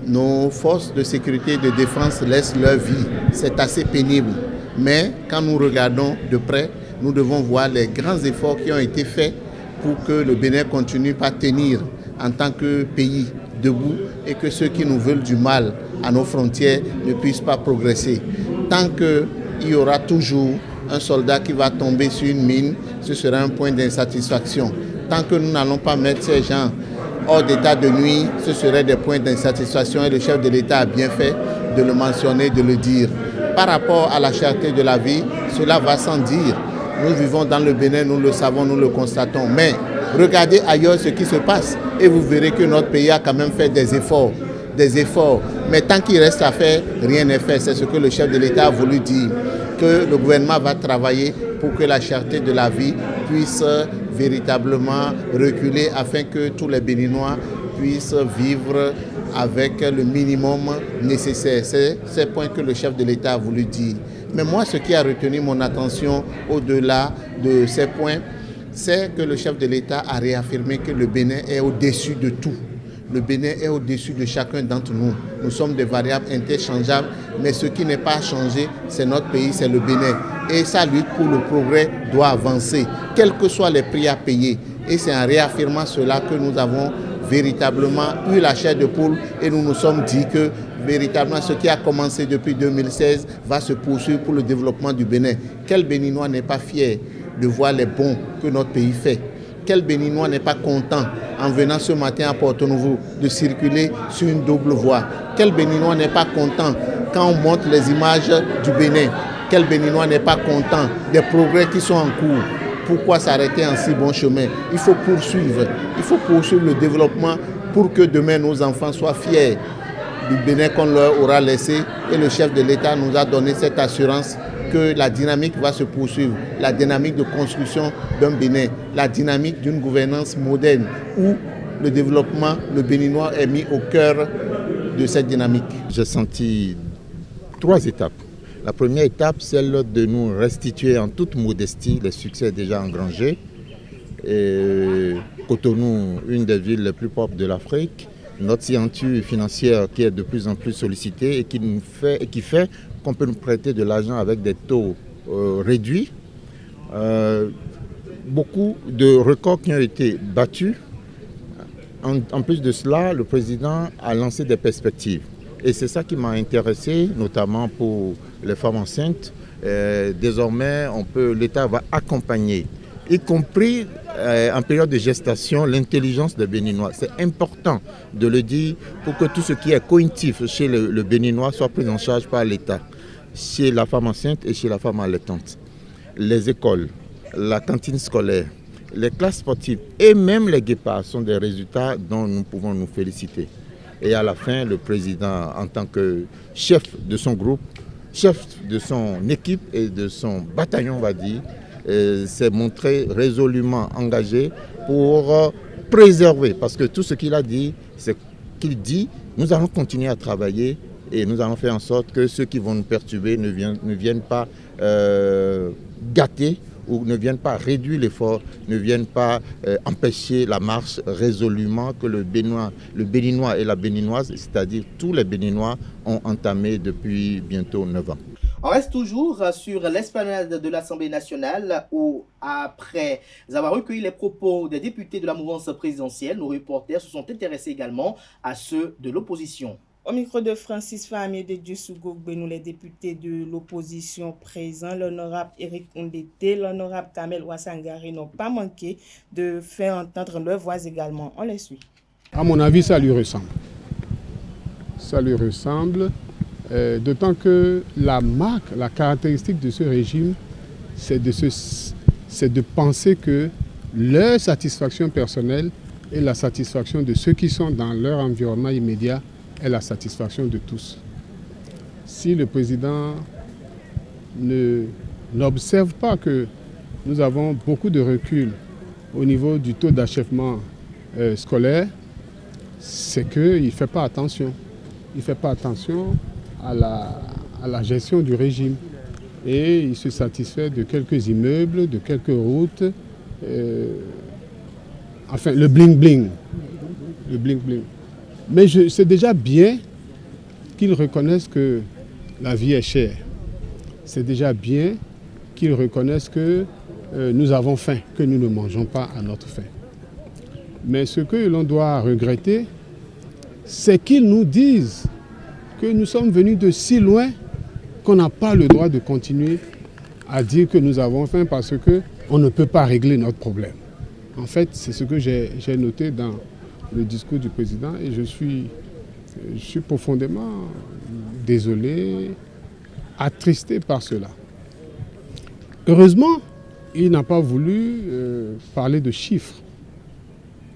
nos forces de sécurité et de défense laissent leur vie. C'est assez pénible. Mais quand nous regardons de près, nous devons voir les grands efforts qui ont été faits pour que le Bénin continue à tenir en tant que pays debout et que ceux qui nous veulent du mal à nos frontières ne puissent pas progresser. Tant qu'il y aura toujours un soldat qui va tomber sur une mine, ce sera un point d'insatisfaction. Tant que nous n'allons pas mettre ces gens hors d'état de nuit, ce serait des points d'insatisfaction et le chef de l'État a bien fait de le mentionner, de le dire. Par rapport à la cherté de la vie, cela va sans dire. Nous vivons dans le Bénin, nous le savons, nous le constatons. Mais regardez ailleurs ce qui se passe et vous verrez que notre pays a quand même fait des efforts. Mais tant qu'il reste à faire, rien n'est fait. C'est ce que le chef de l'État a voulu dire, que le gouvernement va travailler pour que la cherté de la vie puisse véritablement reculer afin que tous les Béninois puissent vivre avec le minimum nécessaire. C'est ce point que le chef de l'État a voulu dire. Mais moi, ce qui a retenu mon attention au-delà de ces points, c'est que le chef de l'État a réaffirmé que le Bénin est au-dessus de tout. Le Bénin est au-dessus de chacun d'entre nous. Nous sommes des variables interchangeables, mais ce qui n'est pas changé, c'est notre pays, c'est le Bénin. Et sa lutte pour le progrès doit avancer, quels que soient les prix à payer. Et c'est en réaffirmant cela que nous avons véritablement eu la chair de poule et nous nous sommes dit que véritablement ce qui a commencé depuis 2016 va se poursuivre pour le développement du Bénin. Quel Béninois n'est pas fier de voir les bons que notre pays fait? Quel Béninois n'est pas content en venant ce matin à Porto-Novo de circuler sur une double voie? Quel Béninois n'est pas content quand on montre les images du Bénin? Quel Béninois n'est pas content des progrès qui sont en cours? Pourquoi s'arrêter en si bon chemin? Il faut poursuivre le développement pour que demain nos enfants soient fiers du Bénin qu'on leur aura laissé. Et le chef de l'État nous a donné cette assurance que la dynamique va se poursuivre, la dynamique de construction d'un Bénin, la dynamique d'une gouvernance moderne où le développement, le béninois est mis au cœur de cette dynamique. J'ai senti 3 étapes. La première étape, celle de nous restituer en toute modestie les succès déjà engrangés. Et Cotonou, une des villes les plus pauvres de l'Afrique, notre scienture financière qui est de plus en plus sollicitée et qui fait qu'on peut nous prêter de l'argent avec des taux réduits. Beaucoup de records qui ont été battus. En plus de cela, le président a lancé des perspectives. Et c'est ça qui m'a intéressé, notamment pour les femmes enceintes. Désormais, l'État va accompagner, y compris en période de gestation, l'intelligence des Béninois. C'est important de le dire pour que tout ce qui est cognitif chez le Béninois soit pris en charge par l'État, chez la femme enceinte et chez la femme allaitante. Les écoles, la cantine scolaire, les classes sportives et même les guépards sont des résultats dont nous pouvons nous féliciter. Et à la fin, le président, en tant que chef de son groupe, chef de son équipe et de son bataillon, on va dire, s'est montré résolument engagé pour préserver, parce que tout ce qu'il a dit, c'est qu'il dit, nous allons continuer à travailler et nous allons faire en sorte que ceux qui vont nous perturber ne viennent pas gâter ou ne viennent pas réduire l'effort, ne viennent pas empêcher la marche résolument que le Béninois et la Béninoise, c'est-à-dire tous les Béninois, ont entamé depuis bientôt 9 ans. On reste toujours sur l'esplanade de l'Assemblée nationale où, après avoir recueilli les propos des députés de la mouvance présidentielle, nos reporters se sont intéressés également à ceux de l'opposition. Au micro de Francis Fahmy de Diossou-Gogbenou, les députés de l'opposition présents, l'honorable Eric Ondete, l'honorable Kamel Ouassangari n'ont pas manqué de faire entendre leurs voix également. On les suit. À mon avis, ça lui ressemble. Ça lui ressemble. D'autant que la marque, la caractéristique de ce régime, c'est de penser que leur satisfaction personnelle et la satisfaction de ceux qui sont dans leur environnement immédiat est la satisfaction de tous. Si le président n'observe pas que nous avons beaucoup de recul au niveau du taux d'achèvement scolaire, c'est qu'il ne fait pas attention. Il ne fait pas attention à la gestion du régime. Et il se satisfait de quelques immeubles, de quelques routes, enfin le bling-bling. Le bling-bling. Mais c'est déjà bien qu'ils reconnaissent que la vie est chère. C'est déjà bien qu'ils reconnaissent que nous avons faim, que nous ne mangeons pas à notre faim. Mais ce que l'on doit regretter, c'est qu'ils nous disent que nous sommes venus de si loin qu'on n'a pas le droit de continuer à dire que nous avons faim parce qu'on ne peut pas régler notre problème. En fait, c'est ce que j'ai noté dans le discours du président et je suis profondément désolé, attristé par cela. Heureusement, il n'a pas voulu parler de chiffres.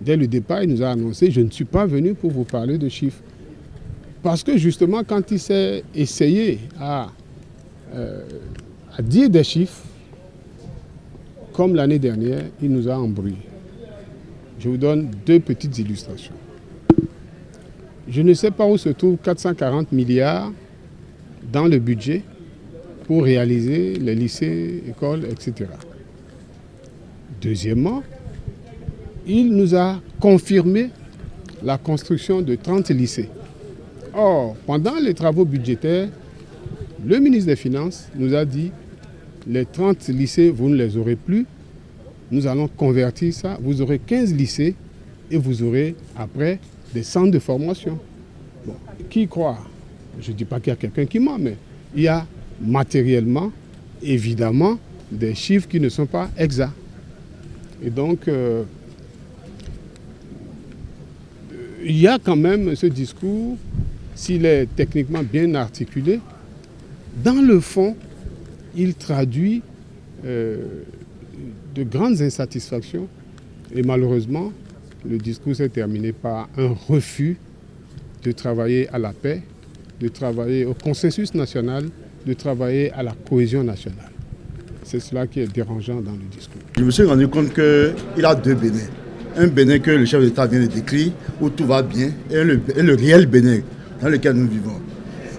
Dès le départ, il nous a annoncé « je ne suis pas venu pour vous parler de chiffres ». Parce que justement, quand il s'est essayé à dire des chiffres, comme l'année dernière, il nous a embrouillés. Je vous donne deux petites illustrations. Je ne sais pas où se trouvent 440 milliards dans le budget pour réaliser les lycées, écoles, etc. Deuxièmement, il nous a confirmé la construction de 30 lycées. Or, pendant les travaux budgétaires, le ministre des Finances nous a dit les 30 lycées, vous ne les aurez plus. Nous allons convertir ça. Vous aurez 15 lycées et vous aurez après des centres de formation. Bon, qui croit? Je ne dis pas qu'il y a quelqu'un qui ment, mais il y a matériellement, évidemment, des chiffres qui ne sont pas exacts. Et donc, il y a quand même ce discours, s'il est techniquement bien articulé, dans le fond, il traduit de grandes insatisfactions et malheureusement, le discours s'est terminé par un refus de travailler à la paix, de travailler au consensus national, de travailler à la cohésion nationale. C'est cela qui est dérangeant dans le discours. Je me suis rendu compte qu'il a deux Bénins. Un Bénin que le chef d'État vient de décrire, où tout va bien, et le réel Bénin dans lequel nous vivons.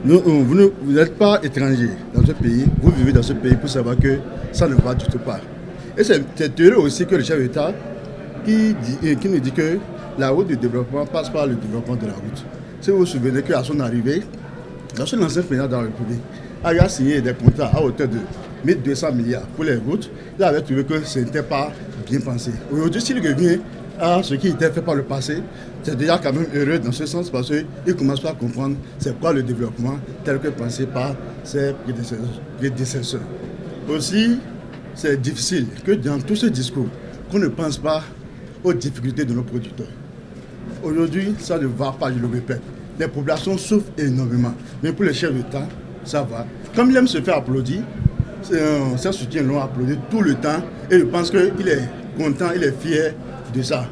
Vous n'êtes pas étranger dans ce pays, vous vivez dans ce pays pour savoir que ça ne va du tout pas. Et c'est heureux aussi que le chef d'État qui nous dit que la route du développement passe par le développement de la route. Si vous vous souvenez qu'à son arrivée, lorsque l'ancien président de la République a signé des contrats à hauteur de 1200 milliards pour les routes, il avait trouvé que ce n'était pas bien pensé. Aujourd'hui, s'il revient à ce qui était fait par le passé, c'est déjà quand même heureux dans ce sens parce qu'il commence pas à comprendre c'est quoi le développement tel que pensé par ses prédécesseurs. Aussi, c'est difficile que dans tout ce discours, qu'on ne pense pas aux difficultés de nos producteurs. Aujourd'hui, ça ne va pas, je le répète. Les populations souffrent énormément. Mais pour les chefs d'État, ça va. Comme il aime se faire applaudir, ses soutiens l'ont applaudi tout le temps et je pense qu'il est content, il est fier de ça.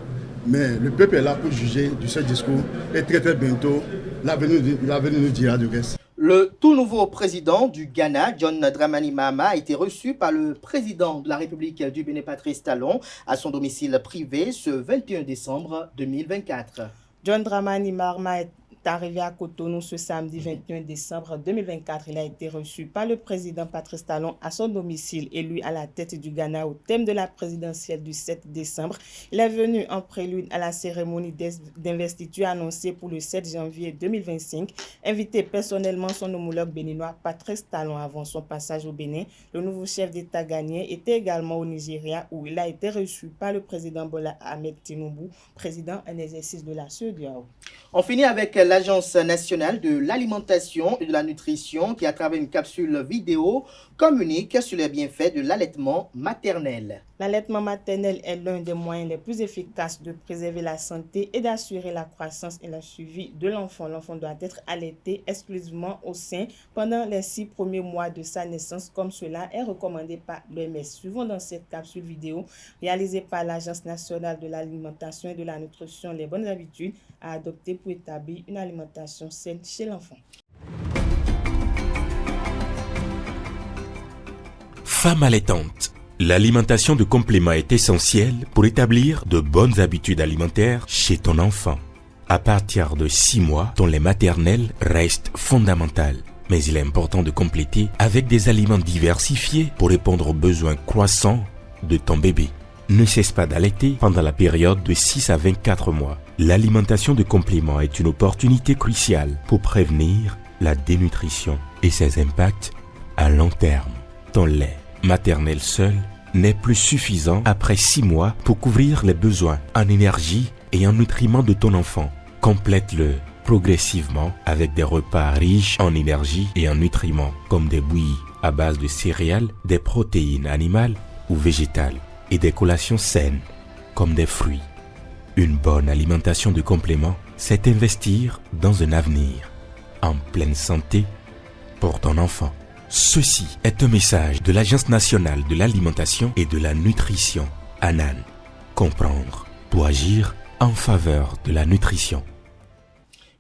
Mais le peuple est là pour juger de ce discours et très très bientôt, l'avenir nous dira du reste. Le tout nouveau président du Ghana, John Dramani Mahama, a été reçu par le président de la République du Bénin, Patrice Talon, à son domicile privé ce 21 décembre 2024. John Dramani Mahama est arrivé à Cotonou ce samedi 21 décembre 2024. Il a été reçu par le président Patrice Talon à son domicile, élu à la tête du Ghana au thème de la présidentielle du 7 décembre. Il est venu en prélude à la cérémonie d'investiture annoncée pour le 7 janvier 2025, invité personnellement son homologue béninois Patrice Talon avant son passage au Bénin. Le nouveau chef d'État ghanéen était également au Nigeria où il a été reçu par le président Bola Ahmed Tinubu, président en exercice de la CEDEAO. On finit avec l'Agence nationale de l'alimentation et de la nutrition qui, à travers une capsule vidéo, communique sur les bienfaits de l'allaitement maternel. L'allaitement maternel est l'un des moyens les plus efficaces de préserver la santé et d'assurer la croissance et le suivi de l'enfant. L'enfant doit être allaité exclusivement au sein pendant les 6 premiers mois de sa naissance, comme cela est recommandé par l'OMS. Suivons dans cette capsule vidéo réalisée par l'Agence nationale de l'alimentation et de la nutrition les bonnes habitudes à adopter pour établir une alimentation saine chez l'enfant. Femme allaitante. L'alimentation de complément est essentielle pour établir de bonnes habitudes alimentaires chez ton enfant. À partir de 6 mois, ton lait maternel reste fondamental. Mais il est important de compléter avec des aliments diversifiés pour répondre aux besoins croissants de ton bébé. Ne cesse pas d'allaiter pendant la période de 6 à 24 mois. L'alimentation de complément est une opportunité cruciale pour prévenir la dénutrition et ses impacts à long terme. Ton lait maternel seul n'est plus suffisant après 6 mois pour couvrir les besoins en énergie et en nutriments de ton enfant. Complète-le progressivement avec des repas riches en énergie et en nutriments comme des bouillies à base de céréales, des protéines animales ou végétales et des collations saines comme des fruits. Une bonne alimentation de complément, c'est investir dans un avenir en pleine santé pour ton enfant. Ceci est un message de l'Agence nationale de l'alimentation et de la nutrition, ANAN. Comprendre pour agir en faveur de la nutrition.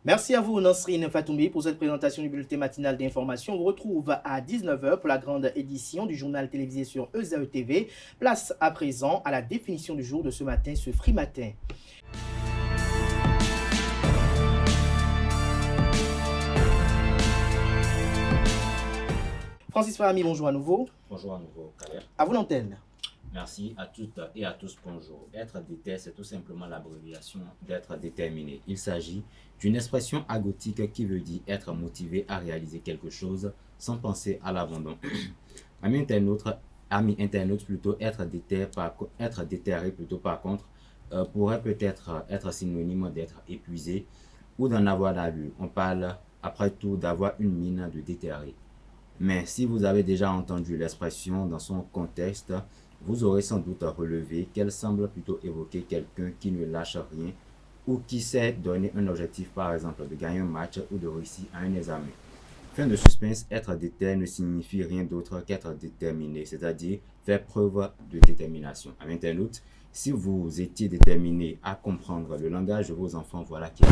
Merci à vous, Nasrine Fatoumbi, pour cette présentation du bulletin matinal d'information. On vous retrouve à 19h pour la grande édition du journal télévisé sur ESAE TV. Place à présent à la définition du jour de ce matin, ce Free Matin. Francis Farami, bonjour à nouveau. Bonjour à nouveau, Kader. À vous l'antenne. Merci à toutes et à tous, bonjour. Être déter, c'est tout simplement l'abréviation d'être déterminé. Il s'agit d'une expression agotique qui veut dire être motivé à réaliser quelque chose sans penser à l'abandon. Amis internautes, plutôt être déterré plutôt par contre pourrait peut-être être synonyme d'être épuisé ou d'en avoir d'allure. On parle après tout d'avoir une mine de déterré. Mais si vous avez déjà entendu l'expression dans son contexte, vous aurez sans doute relevé qu'elle semble plutôt évoquer quelqu'un qui ne lâche rien ou qui sait donner un objectif, par exemple de gagner un match ou de réussir à un examen. Fin de suspense, être déter ne signifie rien d'autre qu'être déterminé, c'est-à-dire faire preuve de détermination. À internaute, si vous étiez déterminé à comprendre le langage de vos enfants, voilà qui est.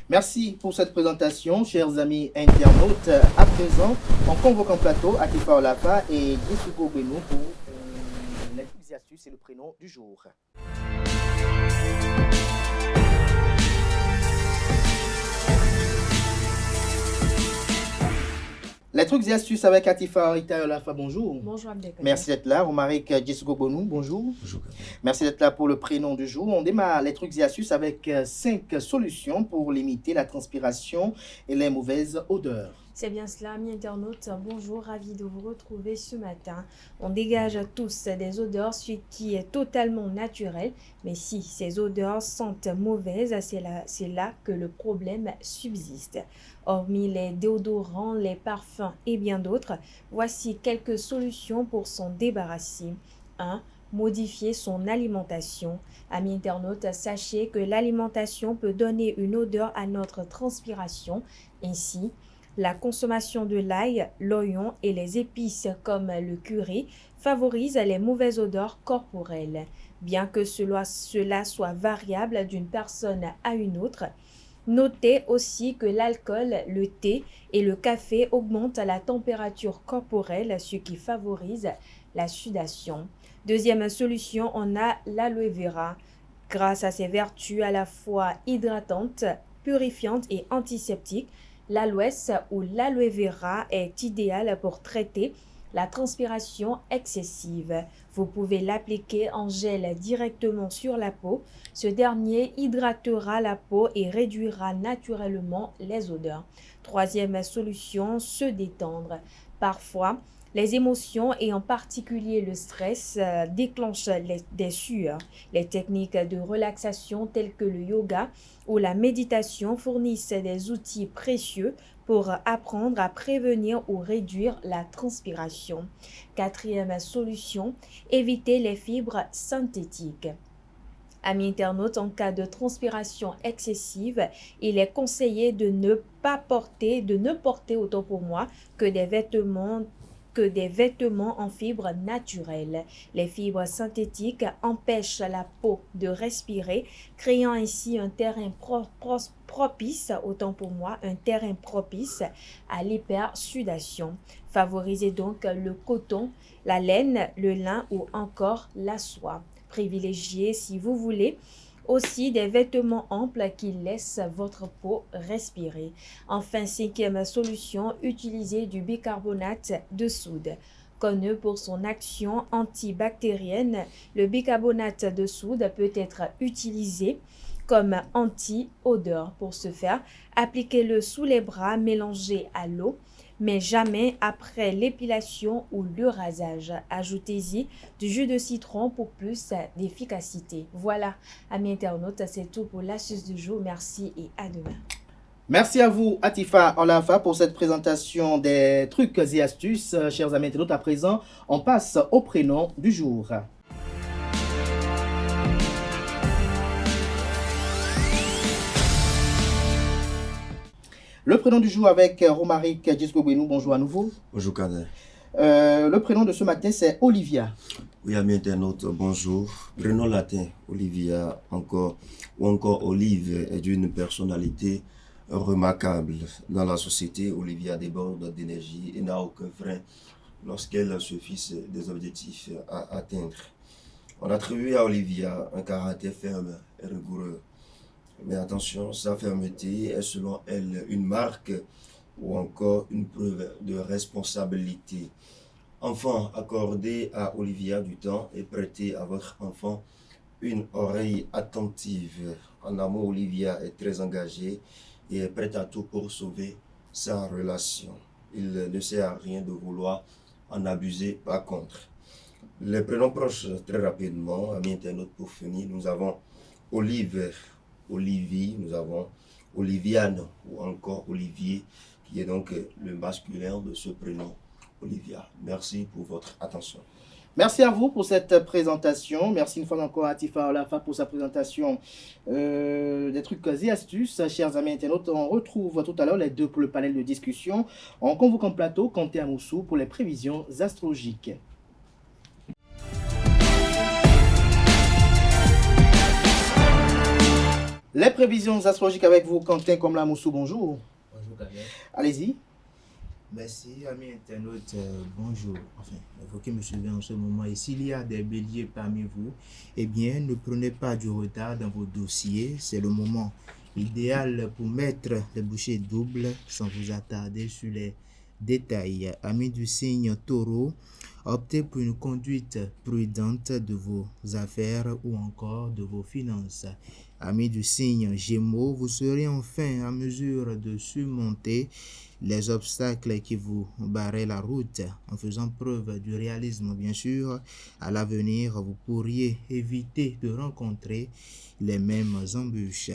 Merci pour cette présentation, chers amis internautes. À présent, on convoque en plateau Atifa Olafa et Djesugo Benou pour les trucs et astuces et le prénom du jour. Les trucs et astuces avec Atifa Olafa, bonjour. Bonjour Abdelkader. Merci d'être là. Romaric Djesugo Benou, bonjour. Bonjour. Merci d'être là pour le prénom du jour. On démarre les trucs et astuces avec 5 solutions pour limiter la transpiration et les mauvaises odeurs. C'est bien cela, amis internautes. Bonjour, ravi de vous retrouver ce matin. On dégage tous des odeurs, ce qui est totalement naturel. Mais si ces odeurs sentent mauvaises, c'est là que le problème subsiste. Hormis les déodorants, les parfums et bien d'autres, voici quelques solutions pour s'en débarrasser. 1. Modifier son alimentation. Amis internautes, sachez que l'alimentation peut donner une odeur à notre transpiration. Ainsi, la consommation de l'ail, l'oignon et les épices comme le curry favorise les mauvaises odeurs corporelles. Bien que cela soit variable d'une personne à une autre, Notez aussi que l'alcool, le thé et le café augmentent la température corporelle, ce qui favorise la sudation. Deuxième solution, on a l'aloe vera. Grâce à ses vertus à la fois hydratantes, purifiantes et antiseptiques, l'aloès ou l'aloe vera est idéal pour traiter la transpiration excessive. Vous pouvez l'appliquer en gel directement sur la peau. Ce dernier hydratera la peau et réduira naturellement les odeurs. Troisième solution, se détendre. Parfois, les émotions et en particulier le stress déclenchent des sueurs. Les techniques de relaxation telles que le yoga ou la méditation fournissent des outils précieux pour apprendre à prévenir ou réduire la transpiration. Quatrième solution, éviter les fibres synthétiques. Amis internautes, en cas de transpiration excessive, il est conseillé de ne porter autant pour moi que des vêtements en fibres naturelles. Les fibres synthétiques empêchent la peau de respirer, créant ainsi un terrain propice à l'hypersudation. Favorisez donc le coton, la laine, le lin ou encore la soie. Privilégiez, si vous voulez, aussi des vêtements amples qui laissent votre peau respirer. Enfin, cinquième solution, utilisez du bicarbonate de soude. Connu pour son action antibactérienne, le bicarbonate de soude peut être utilisé comme anti-odeur. Pour ce faire, appliquez-le sous les bras mélangé à l'eau, mais jamais après l'épilation ou le rasage. Ajoutez-y du jus de citron pour plus d'efficacité. Voilà, amis internautes, c'est tout pour l'astuce du jour. Merci et à demain. Merci à vous, Atifa Olafa, pour cette présentation des trucs et astuces. Chers amis internautes, à présent, on passe au prénom du jour. Le prénom du jour avec Romaric Djesgobwenou. Bonjour à nouveau. Bonjour Kader. Le prénom de ce matin, c'est Olivia. Oui, amis internautes, bonjour. Prénom latin, Olivia, ou encore Olive, est d'une personnalité remarquable dans la société. Olivia déborde d'énergie et n'a aucun frein lorsqu'elle se fixe des objectifs à atteindre. On attribue à Olivia un caractère ferme et rigoureux. Mais attention, sa fermeté est selon elle une marque ou encore une preuve de responsabilité. Enfant, accordez à Olivia du temps et prêtez à votre enfant une oreille attentive. En amour, Olivia est très engagée et est prête à tout pour sauver sa relation. Il ne sert à rien de vouloir en abuser par contre. Les prénoms proches, très rapidement, amis internautes, pour finir, nous avons Olive, Olivier, nous avons Oliviane ou encore Olivier, qui est donc le masculin de ce prénom, Olivia. Merci pour votre attention. Merci à vous pour cette présentation. Merci une fois encore à Atifa Olafa pour sa présentation des trucs et astuces. Chers amis internautes, on retrouve tout à l'heure les deux pour le panel de discussion. On convoque en plateau Kanté Amoussou pour les prévisions astrologiques. Les prévisions astrologiques avec vous, Quentin Komla-Moussou, bonjour. Bonjour, Gabriel. Allez-y. Merci, amis internautes. Bonjour. Enfin, vous qui me suivez en ce moment, et s'il y a des béliers parmi vous, eh bien, ne prenez pas du retard dans vos dossiers. C'est le moment idéal pour mettre les bouchées doubles sans vous attarder sur les détails. Amis du signe taureau, optez pour une conduite prudente de vos affaires ou encore de vos finances. Amis du signe Gémeaux, vous serez enfin en mesure de surmonter les obstacles qui vous barraient la route en faisant preuve du réalisme, bien sûr. À l'avenir, vous pourriez éviter de rencontrer les mêmes embûches.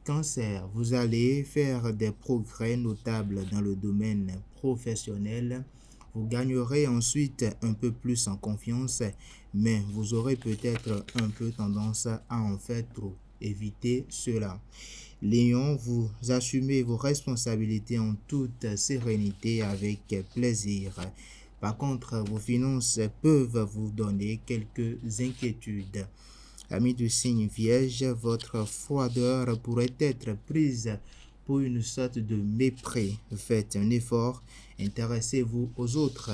Cancer, vous allez faire des progrès notables dans le domaine professionnel. Vous gagnerez ensuite un peu plus en confiance, mais vous aurez peut-être un peu tendance à en faire trop. Évitez cela. Lion, vous assumez vos responsabilités en toute sérénité avec plaisir. Par contre, vos finances peuvent vous donner quelques inquiétudes. Amis du signe Vierge, votre froideur pourrait être prise pour une sorte de mépris. Faites un effort, intéressez-vous aux autres.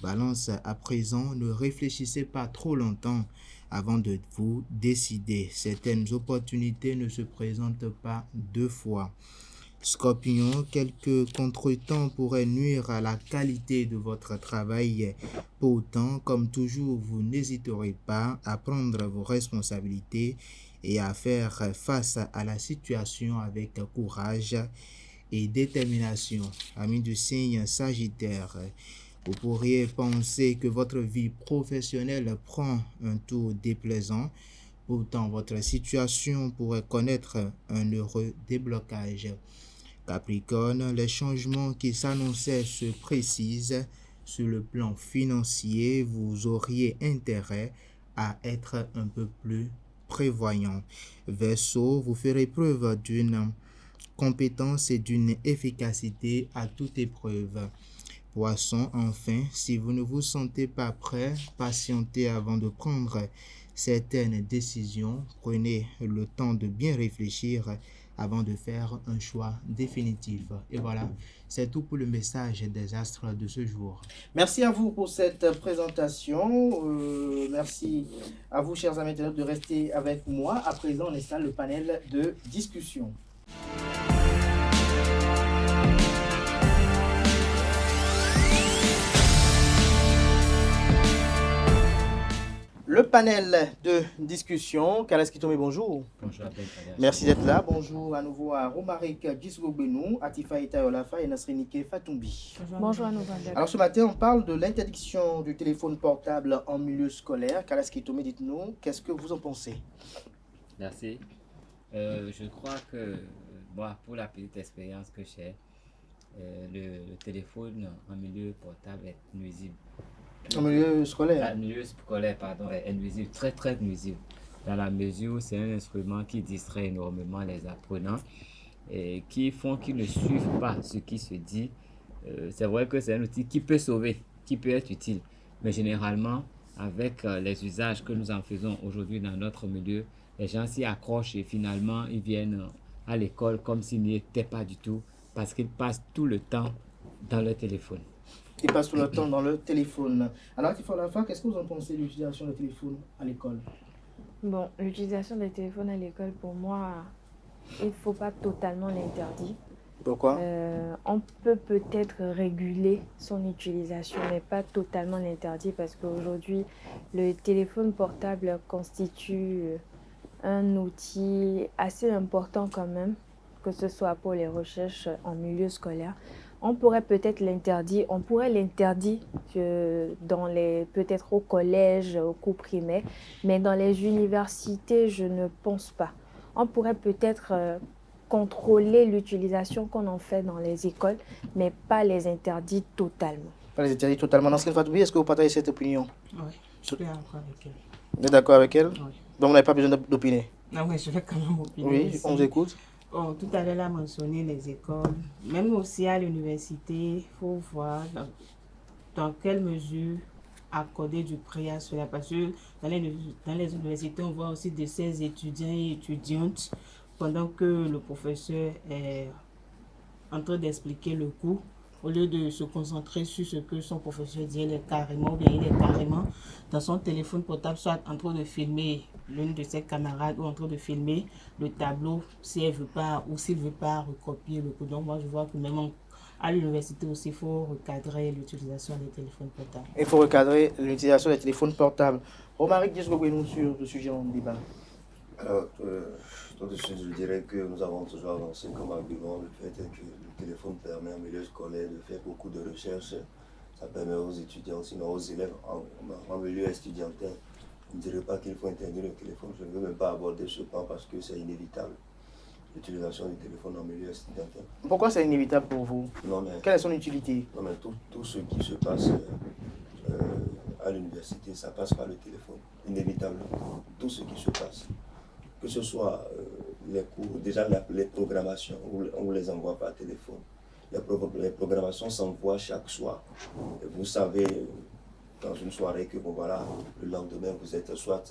Balance, à présent, ne réfléchissez pas trop longtemps avant de vous décider. Certaines opportunités ne se présentent pas deux fois. Scorpion, quelques contretemps pourraient nuire à la qualité de votre travail. Pourtant, comme toujours, vous n'hésiterez pas à prendre vos responsabilités et à faire face à la situation avec courage et détermination. Amis du signe Sagittaire, vous pourriez penser que votre vie professionnelle prend un tour déplaisant. Pourtant, votre situation pourrait connaître un heureux déblocage. Capricorne, les changements qui s'annonçaient se précisent. Sur le plan financier, vous auriez intérêt à être un peu plus prévoyant. Verseau, vous ferez preuve d'une compétence et d'une efficacité à toute épreuve. Poisson, enfin, si vous ne vous sentez pas prêt, patientez avant de prendre certaines décisions. Prenez le temps de bien réfléchir avant de faire un choix définitif. Et voilà, c'est tout pour le message des astres de ce jour. Merci à vous pour cette présentation. Merci à vous, chers amis internautes, de rester avec moi. À présent, on installe le panel de discussion. Le panel de discussion. Kalaski Tomé, bonjour. Bonjour. Merci d'être là. Bonjour à nouveau à Romaric Gisgobenou, Atifa Itaolafa et Nasrinike Fatoumbi. Bonjour à nouveau. Alors ce matin, on parle de l'interdiction du téléphone portable en milieu scolaire. Kalaski Tomé, dites-nous, qu'est-ce que vous en pensez? Merci. Je crois que, pour la petite expérience que j'ai, le téléphone en milieu portable est nuisible. En milieu scolaire? En milieu scolaire, pardon, est nuisible, très très nuisible. Dans la mesure où c'est un instrument qui distrait énormément les apprenants et qui font qu'ils ne suivent pas ce qui se dit. C'est vrai que c'est un outil qui peut sauver, qui peut être utile. Mais généralement, avec les usages que nous en faisons aujourd'hui dans notre milieu, les gens s'y accrochent et finalement, ils viennent à l'école comme s'ils n'y étaient pas du tout parce qu'ils passent tout le temps dans le téléphone. Qui passe tout le temps dans le téléphone. Alors, qu'est-ce que vous en pensez de l'utilisation du téléphone à l'école? Bon, l'utilisation des téléphones à l'école, pour moi, il ne faut pas totalement l'interdire. Pourquoi? On peut peut-être réguler son utilisation, mais pas totalement l'interdire parce qu'aujourd'hui, le téléphone portable constitue un outil assez important quand même, que ce soit pour les recherches en milieu scolaire. On pourrait peut-être l'interdire, peut-être au collège, au cours primaire, mais dans les universités, je ne pense pas. On pourrait peut-être contrôler l'utilisation qu'on en fait dans les écoles, mais pas les interdire totalement. Pas les interdire totalement. Dans ce cas, est-ce que vous partagez cette opinion? Oui, je suis d'accord avec elle. Vous êtes d'accord avec elle? Oui. Donc vous n'avez pas besoin d'opiner? Ah oui, je vais quand même opiner. Oui, aussi. on vous écoute. Oh, tout à l'heure, elle a mentionné les écoles. Même aussi à l'université, il faut voir dans quelle mesure accorder du prix à cela. Parce que dans les universités, on voit aussi de ces étudiants et étudiantes, pendant que le professeur est en train d'expliquer le cours, au lieu de se concentrer sur ce que son professeur dit, il est carrément dans son téléphone portable, soit en train de filmer l'une de ses camarades ou en train de filmer le tableau si elle veut pas ou s'il veut pas recopier le cours. Donc moi je vois que même à l'université aussi, il faut recadrer l'utilisation des téléphones portables. Il faut recadrer l'utilisation des téléphones portables. Romaric, qu'est-ce que vous nous sur le sujet en débat? Alors, tout de suite, je dirais que nous avons toujours avancé comme argument le fait que le téléphone permet en milieu scolaire de faire beaucoup de recherches. Ça permet aux étudiants, sinon aux élèves en milieu étudiantin. Je ne dirais pas qu'il faut interdire le téléphone. Je ne veux même pas aborder ce point parce que c'est inévitable. L'utilisation du téléphone en milieu étudiantin. Pourquoi c'est inévitable pour vous? Non, mais, quelle est son utilité? Non, mais tout ce qui se passe à l'université, ça passe par le téléphone. Inévitablement. Tout ce qui se passe. Que ce soit les cours, déjà les programmations, on les envoie par téléphone. Les programmations s'envoient chaque soir. Et vous savez, dans une soirée, que bon, voilà, le lendemain, vous êtes soit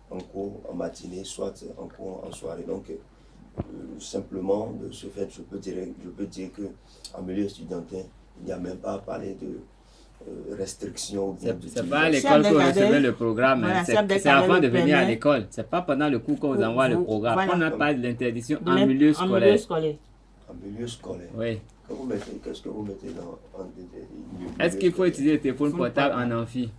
en cours en matinée, soit en cours en soirée. Donc, simplement, de ce fait, je peux dire qu'en milieu estudiantin, il n'y a même pas à parler de restrictions. C'est pas à l'école que vous recevez le programme, voilà, c'est avant de venir à l'école. C'est pas pendant le cours qu'on vous envoie le programme. Voilà. On n'a pas de l'interdiction en milieu scolaire. En milieu scolaire. Oui. Qu'est-ce que vous mettez dans Est-ce qu'il faut utiliser le téléphone portable en amphi?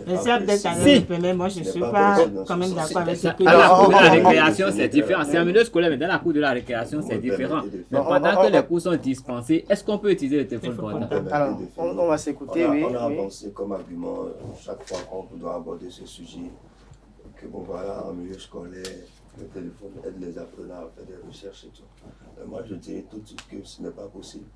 Le cercle des canaux permet, moi je ne suis pas quand même d'accord avec ce que dans la cour de la récréation, c'est différent. C'est en milieu scolaire, mais dans la cour de la récréation, c'est différent. Mais pendant que les cours sont dispensés, est-ce qu'on peut utiliser le téléphone portable? Alors, on va s'écouter, oui. On a avancé comme argument chaque fois qu'on doit aborder ce sujet, que bon voilà, en milieu scolaire, le téléphone aide les apprenants à faire des recherches et tout. Mais moi je dirais tout de suite que ce n'est pas possible.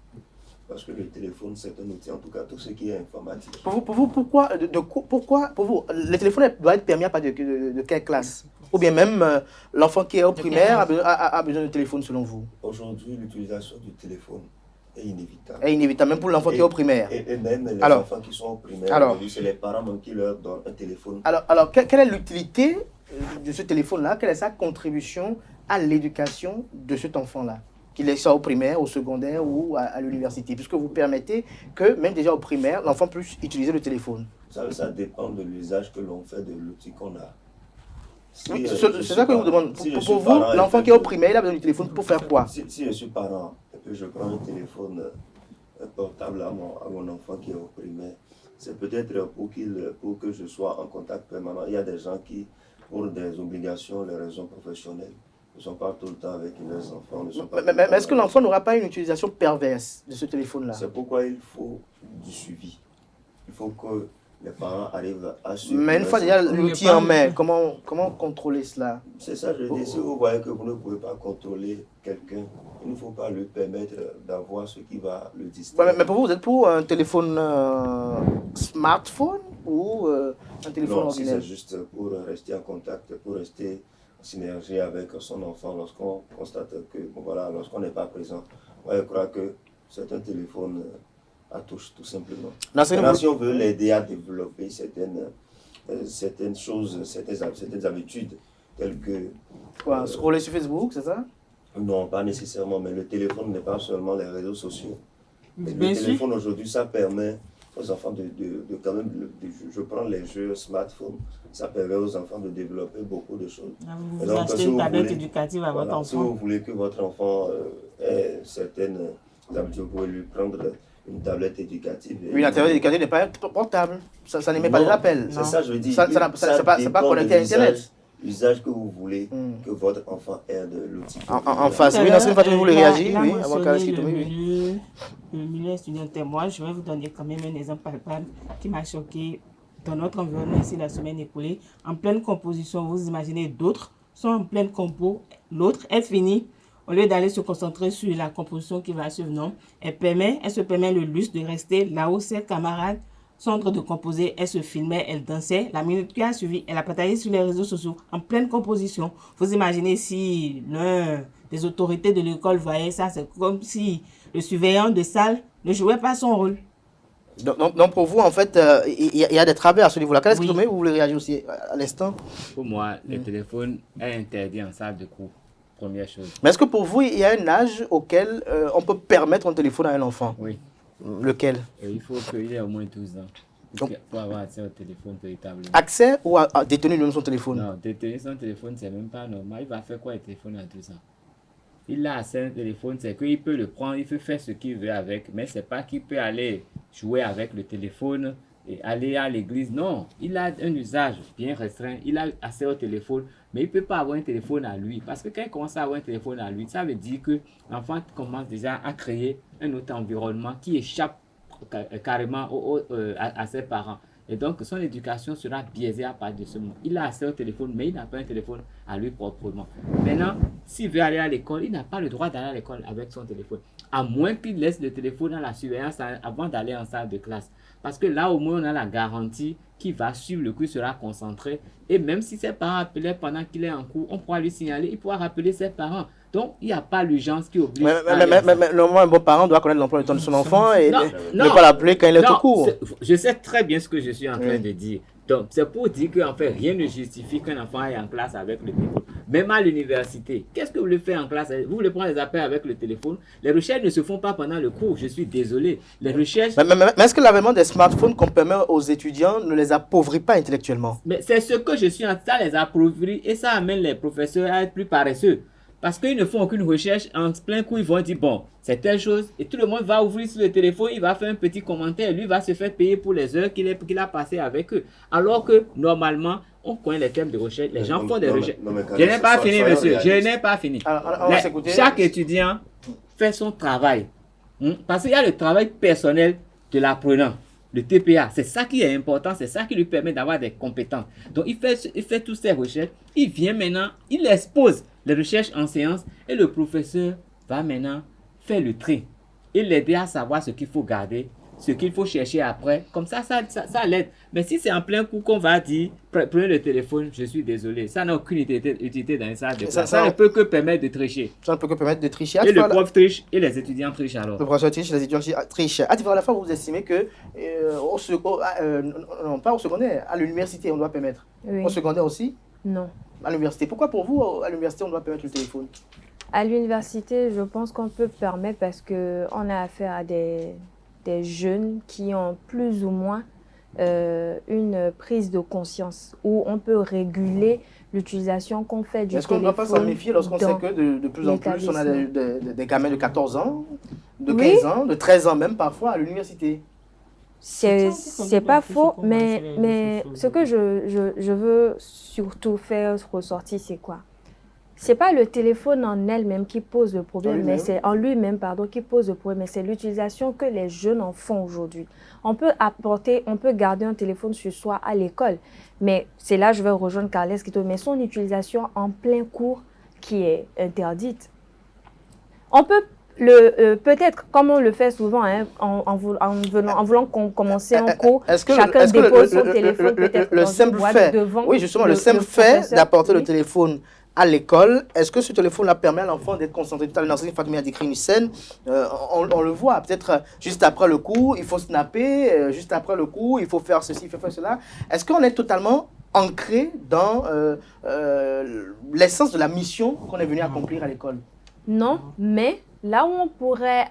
Parce que le téléphone, c'est un outil, en tout cas, tout ce qui est informatique. Pour vous, pourquoi pour vous, le téléphone doit être permis à partir de quelle classe? Ou bien même l'enfant qui est au primaire a besoin de téléphone selon vous? Aujourd'hui, l'utilisation du téléphone est inévitable. Est inévitable, même pour l'enfant qui est au primaire. Et même les enfants qui sont au primaire, c'est les parents même qui leur donnent un téléphone. Alors quelle est l'utilité de ce téléphone-là? Quelle est sa contribution à l'éducation de cet enfant-là? Qu'il soit au primaire, au secondaire ou à l'université, puisque vous permettez que même déjà au primaire, l'enfant puisse utiliser le téléphone. Ça dépend de l'usage que l'on fait de l'outil qu'on a. C'est ça que je vous demande. Pour vous, l'enfant qui est au primaire, il a besoin du téléphone pour faire quoi? Si je suis parent et que je prends un téléphone portable à mon enfant qui est au primaire, c'est peut-être pour que je sois en contact permanent. Il y a des gens qui, pour des obligations, les raisons professionnelles, ne sont pas tout le temps avec leurs enfants. Mais est-ce que l'enfant n'aura pas une utilisation perverse de ce téléphone-là? C'est pourquoi il faut du suivi. Il faut que les parents arrivent à suivre. Mais une fois déjà l'outil en main, comment contrôler cela? C'est ça, je dis. Si vous voyez que vous ne pouvez pas contrôler quelqu'un, il ne faut pas lui permettre d'avoir ce qui va le distraire. Mais pour vous, vous êtes pour un téléphone smartphone ou un téléphone ordinaire? Non, c'est juste pour rester en contact, pour rester synergie avec son enfant lorsqu'on constate que, bon, voilà, lorsqu'on n'est pas présent. Moi, je crois que c'est un téléphone à touche, tout simplement. Maintenant, si on veut l'aider à développer certaines choses, certaines habitudes, telles que... Quoi, scroller sur Facebook, c'est ça? Non, pas nécessairement, mais le téléphone n'est pas seulement les réseaux sociaux. Le téléphone aujourd'hui, ça permet aux enfants de quand même, je prends les jeux smartphone, ça permet aux enfants de développer beaucoup de choses. Vous achetez une tablette éducative à votre enfant. Si vous voulez que votre enfant ait certaines habitudes, vous pouvez lui prendre une tablette éducative. Oui, la tablette éducative n'est pas portable, ça n'émet pas des appels. C'est ça, je veux dire. C'est pas connecté à Internet. L'usage que vous voulez que votre enfant ait de l'outil. En face, oui, Nassine Fatou, vous voulez réagir? Oui, avant qu'elle le milieu étudiantin, moi, je vais vous donner quand même un exemple palpable qui m'a choqué dans notre environnement ici la semaine écoulée. En pleine composition, vous imaginez d'autres sont en pleine compo, l'autre est finie. Au lieu d'aller se concentrer sur la composition qui va suivre, non, elle se permet le luxe de rester là où ses camarades sont en train de composer, elle se filmait, elle dansait. La minute qui a suivi, elle a partagé sur les réseaux sociaux en pleine composition. Vous imaginez si l'un des autorités de l'école voyait ça, c'est comme si le surveillant de salle ne jouait pas son rôle. Donc pour vous, en fait, il y a des travers à ce niveau-là. Qu'est-ce que vous voulez réagir aussi à l'instant? Pour moi, le téléphone est interdit en salle de cours. Première chose. Mais est-ce que pour vous, il y a un âge auquel on peut permettre un téléphone à un enfant? Oui. Lequel? Il faut qu'il ait au moins 12 ans pour avoir accès au téléphone véritablement. Accès ou à détenir même son téléphone? Non, détenir son téléphone, c'est même pas normal. Il va faire quoi le téléphone à 12 ans? Il a accès à un téléphone, c'est qu'il peut le prendre, il peut faire ce qu'il veut avec, mais c'est pas qu'il peut aller jouer avec le téléphone et aller à l'église. Non, il a un usage bien restreint, il a accès au téléphone, mais il ne peut pas avoir un téléphone à lui. Parce que quand il commence à avoir un téléphone à lui, ça veut dire que l'enfant commence déjà à créer un autre environnement qui échappe carrément à ses parents. Et donc, son éducation sera biaisée à partir de ce moment. Il a accès au téléphone, mais il n'a pas un téléphone à lui proprement. Maintenant, s'il veut aller à l'école, il n'a pas le droit d'aller à l'école avec son téléphone. À moins qu'il laisse le téléphone à la surveillance avant d'aller en salle de classe. Parce que là, au moins, on a la garantie qu'il va suivre le cours, il sera concentré. Et même si ses parents appelaient pendant qu'il est en cours, on pourra lui signaler, il pourra rappeler ses parents. Donc, il n'y a pas l'urgence qui oblige. Mais normalement, un bon parent doit connaître l'emploi du temps de son enfant et ne pas l'appeler quand il est au cours. Je sais très bien ce que je suis en train de dire. Donc, c'est pour dire qu'en fait, rien ne justifie qu'un enfant aille en classe avec le téléphone. Même à l'université, qu'est-ce que vous voulez faire en classe? Vous voulez prendre les appels avec le téléphone? Les recherches ne se font pas pendant le cours, je suis désolé. Les recherches... Mais est-ce que l'avènement des smartphones qu'on permet aux étudiants ne les appauvrit pas intellectuellement? Mais c'est ce que je suis en train de les appauvrir et ça amène les professeurs à être plus paresseux. Parce qu'ils ne font aucune recherche, en plein coup, ils vont dire, bon, c'est telle chose, et tout le monde va ouvrir sur le téléphone, il va faire un petit commentaire, lui va se faire payer pour les heures qu'il a passées avec eux. Alors que, normalement, on connaît les thèmes de recherche, les gens font des recherches. Je n'ai pas fini, monsieur, je n'ai pas fini. Chaque étudiant fait son travail. Parce qu'il y a le travail personnel de l'apprenant. Le TPA, c'est ça qui est important, c'est ça qui lui permet d'avoir des compétences. Donc, il fait toutes ces recherches, il vient maintenant, il expose les recherches en séance et le professeur va maintenant faire le tri et l'aider à savoir ce qu'il faut garder, ce qu'il faut chercher après. Comme ça l'aide. Mais si c'est en plein coup qu'on va dire, prenez le téléphone, je suis désolé, ça n'a aucune utilité dans ça. Ça ne peut que permettre de tricher. Ça ne peut que permettre de tricher. Et le prof triche et les étudiants trichent alors. Le professeur triche, les étudiants trichent. À la fois, vous estimez que, non, pas au secondaire, à l'université, on doit permettre. Oui. Au secondaire aussi? Non. À l'université. Pourquoi pour vous, à l'université, on doit permettre le téléphone? À l'université, je pense qu'on peut permettre parce qu'on a affaire à des jeunes qui ont plus ou moins une prise de conscience où on peut réguler l'utilisation qu'on fait du téléphone. Est-ce qu'on ne doit pas s'en méfier lorsqu'on sait que de plus en plus, on a des gamins de 14 ans, de 15 ans, de 13 ans même parfois à l'université? C'est pas faux, mais ce que je veux surtout faire ressortir, c'est quoi? C'est pas le téléphone en elle-même qui pose le problème, mais c'est en lui-même, qui pose le problème, mais c'est l'utilisation que les jeunes en font aujourd'hui. On peut garder un téléphone sur soi à l'école, mais c'est là je vais rejoindre Carles Quito, mais son utilisation en plein cours qui est interdite. On peut peut-être, comme on le fait souvent, hein, en voulant commencer un cours, chacun dépose son téléphone peut-être dans une boîte devant. Oui, justement, le simple fait d'apporter le téléphone à l'école, est-ce que ce téléphone-là permet à l'enfant d'être concentré? Tout à l'heure, l'enseignant Fatima a décrit une scène, on le voit, peut-être juste après le cours, il faut snapper, juste après le cours, il faut faire ceci, il faut faire cela. Est-ce qu'on est totalement ancré dans l'essence de la mission qu'on est venu accomplir à l'école? Non, mais là où on pourrait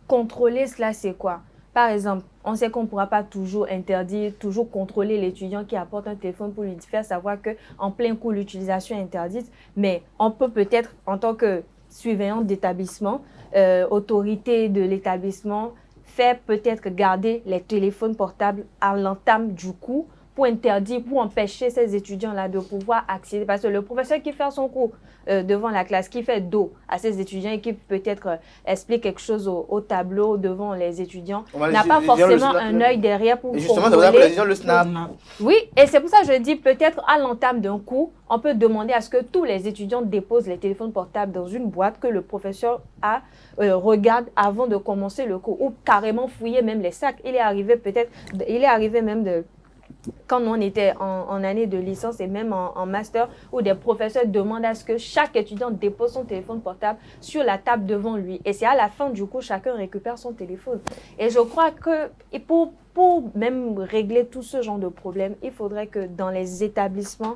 contrôler cela, c'est quoi? Par exemple, on sait qu'on ne pourra pas toujours interdire, toujours contrôler l'étudiant qui apporte un téléphone pour lui faire savoir qu'en plein cours, l'utilisation est interdite. Mais on peut peut-être, en tant que surveillant d'établissement, autorité de l'établissement, faire peut-être garder les téléphones portables à l'entame du cours pour interdire, pour empêcher ces étudiants-là de pouvoir accéder. Parce que le professeur qui fait son cours devant la classe, qui fait dos à ces étudiants et qui peut-être explique quelque chose au tableau devant les étudiants, n'a pas forcément un œil derrière pour contrôler. Le snap. Oui, et c'est pour ça que je dis peut-être à l'entame d'un cours, on peut demander à ce que tous les étudiants déposent les téléphones portables dans une boîte que le professeur regarde avant de commencer le cours, ou carrément fouiller même les sacs. Il est arrivé même quand on était en année de licence et même en master, où des professeurs demandent à ce que chaque étudiant dépose son téléphone portable sur la table devant lui. Et c'est à la fin du cours, chacun récupère son téléphone. Et je crois que pour même régler tout ce genre de problème, il faudrait que dans les établissements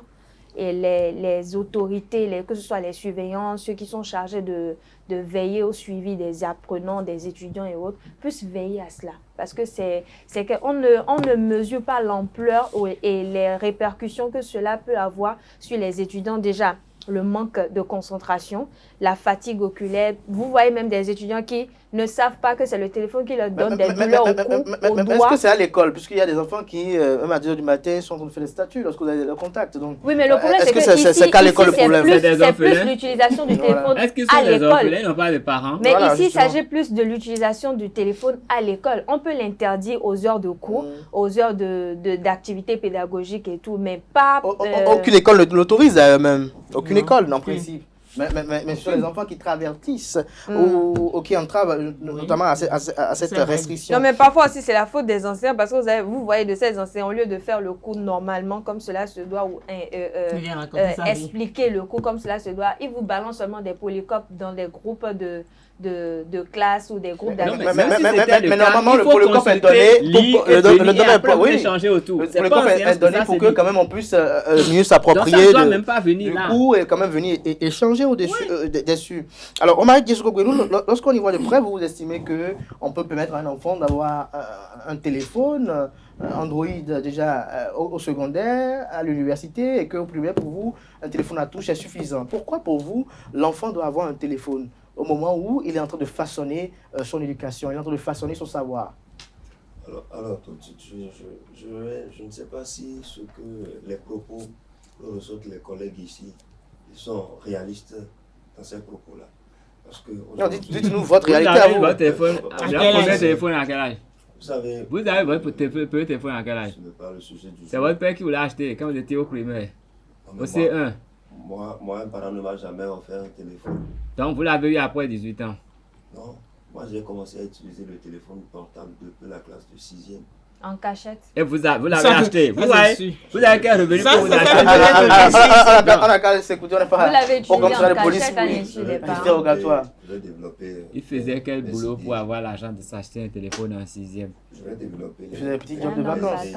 et les autorités, que ce soit les surveillants, ceux qui sont chargés de veiller au suivi des apprenants, des étudiants et autres, puissent veiller à cela. Parce que c'est qu'on ne mesure pas l'ampleur et les répercussions que cela peut avoir sur les étudiants. Déjà, le manque de concentration, la fatigue oculaire. Vous voyez même des étudiants qui ne savent pas que c'est le téléphone qui leur donne des douleurs au cou, au doigt. Est-ce que c'est à l'école? Puisqu'il y a des enfants qui, même à 2h du matin, sont en train de faire des statuts lorsque vous avez le contact. Donc, oui, mais le problème, c'est que c'est qu'à l'école le problème. C'est plus l'utilisation du téléphone Est-ce qu'ils sont des orphelins, ils n'ont pas de parents? Mais ici, il s'agit plus de l'utilisation du téléphone à l'école. On peut l'interdire aux heures de cours, aux heures d'activité pédagogique et tout, mais pas... Aucune école ne l'autorise même. Aucune école, en principe. Mais sur les enfants qui travertissent ou qui entravent notamment à cette restriction. Non, mais parfois aussi c'est la faute des enseignants parce que vous voyez de ces enseignants, au lieu de faire le cours normalement comme cela se doit ou expliquer le cours comme cela se doit, ils vous balancent seulement des polycopes dans des groupes de de classe ou des groupes d'amis. Mais normalement, le Polycop est donné pour échanger autour. Le Polycop est donné pour que quand même on puisse mieux s'approprier du cours et quand même venir échanger au-dessus. Alors, Omar Djesoko-Gwenou, lorsqu'on y voit de près, vous estimez qu'on peut permettre à un enfant d'avoir un téléphone Android déjà au secondaire, à l'université, et qu'au primaire, pour vous, un téléphone à touche est suffisant. Pourquoi, pour vous, l'enfant doit avoir un téléphone au moment où il est en train de façonner son éducation, il est en train de façonner son savoir? Alors tout de suite, je ne sais pas si ce que les propos que ressortent les collègues ici, ils sont réalistes dans ces propos-là. Parce que dites-nous votre réalité à vous. Votre téléphone, téléphone à quel âge? Vous savez... Vous avez votre téléphone à quel âge? C'est votre père qui vous l'a acheté quand vous étiez au primaire, au C1. Moi, un parent ne m'a jamais offert un téléphone. Donc vous l'avez eu après 18 ans? Non, moi j'ai commencé à utiliser le téléphone portable depuis la classe de 6e. En cachette. Et vous l'avez acheté? Vous avez quel revenu pour vous acheter? On a qu'à s'écouter, on n'est pas... Vous l'avez utilisé en cachette à l'insu des parents. Il faisait quel boulot pour avoir l'argent de s'acheter un téléphone en 6e? Je vais développer. Il faisait des petits jobs de vacances.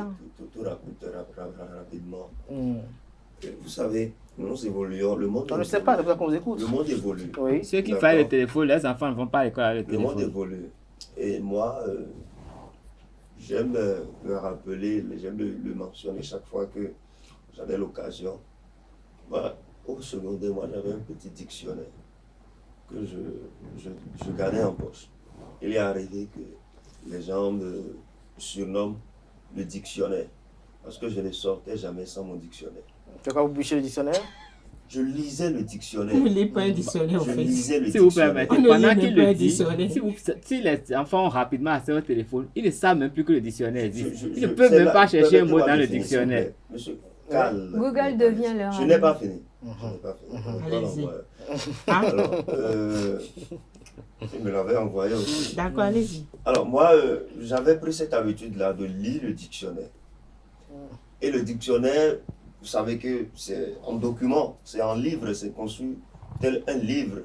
Tout rapidement. Vous savez, nous évoluons, le monde... On ne sait pas, c'est pour ça qu'on vous écoute. Le monde évolue. Oui. Ceux qui font le téléphone, les enfants ne vont pas à l'école avec le téléphone. Le monde évolue. Et moi, j'aime le rappeler, j'aime le mentionner chaque fois que j'en ai l'occasion. Au secondaire, moi, j'avais un petit dictionnaire que je gardais en poche. Il est arrivé que les gens me surnomment le dictionnaire parce que je ne sortais jamais sans mon dictionnaire. Tu vas vous bûcher le dictionnaire? Je lisais le dictionnaire. On ne lit pas un dictionnaire, en fait. Je lisais le si vous dictionnaire. permettez, pendant qu'il le dit, si les enfants ont rapidement accès au téléphone, ils ne savent même plus que le dictionnaire existe. Ils ne peuvent même pas chercher un mot dans le dictionnaire. Monsieur, calme. Google devient leur... Je n'ai pas fini. Allez-y. Alors, il me l'avait envoyé aussi. D'accord, allez-y. Alors, moi, j'avais pris cette habitude-là de lire le dictionnaire. Et le dictionnaire, vous savez que c'est en document, c'est en livre, c'est conçu tel un livre.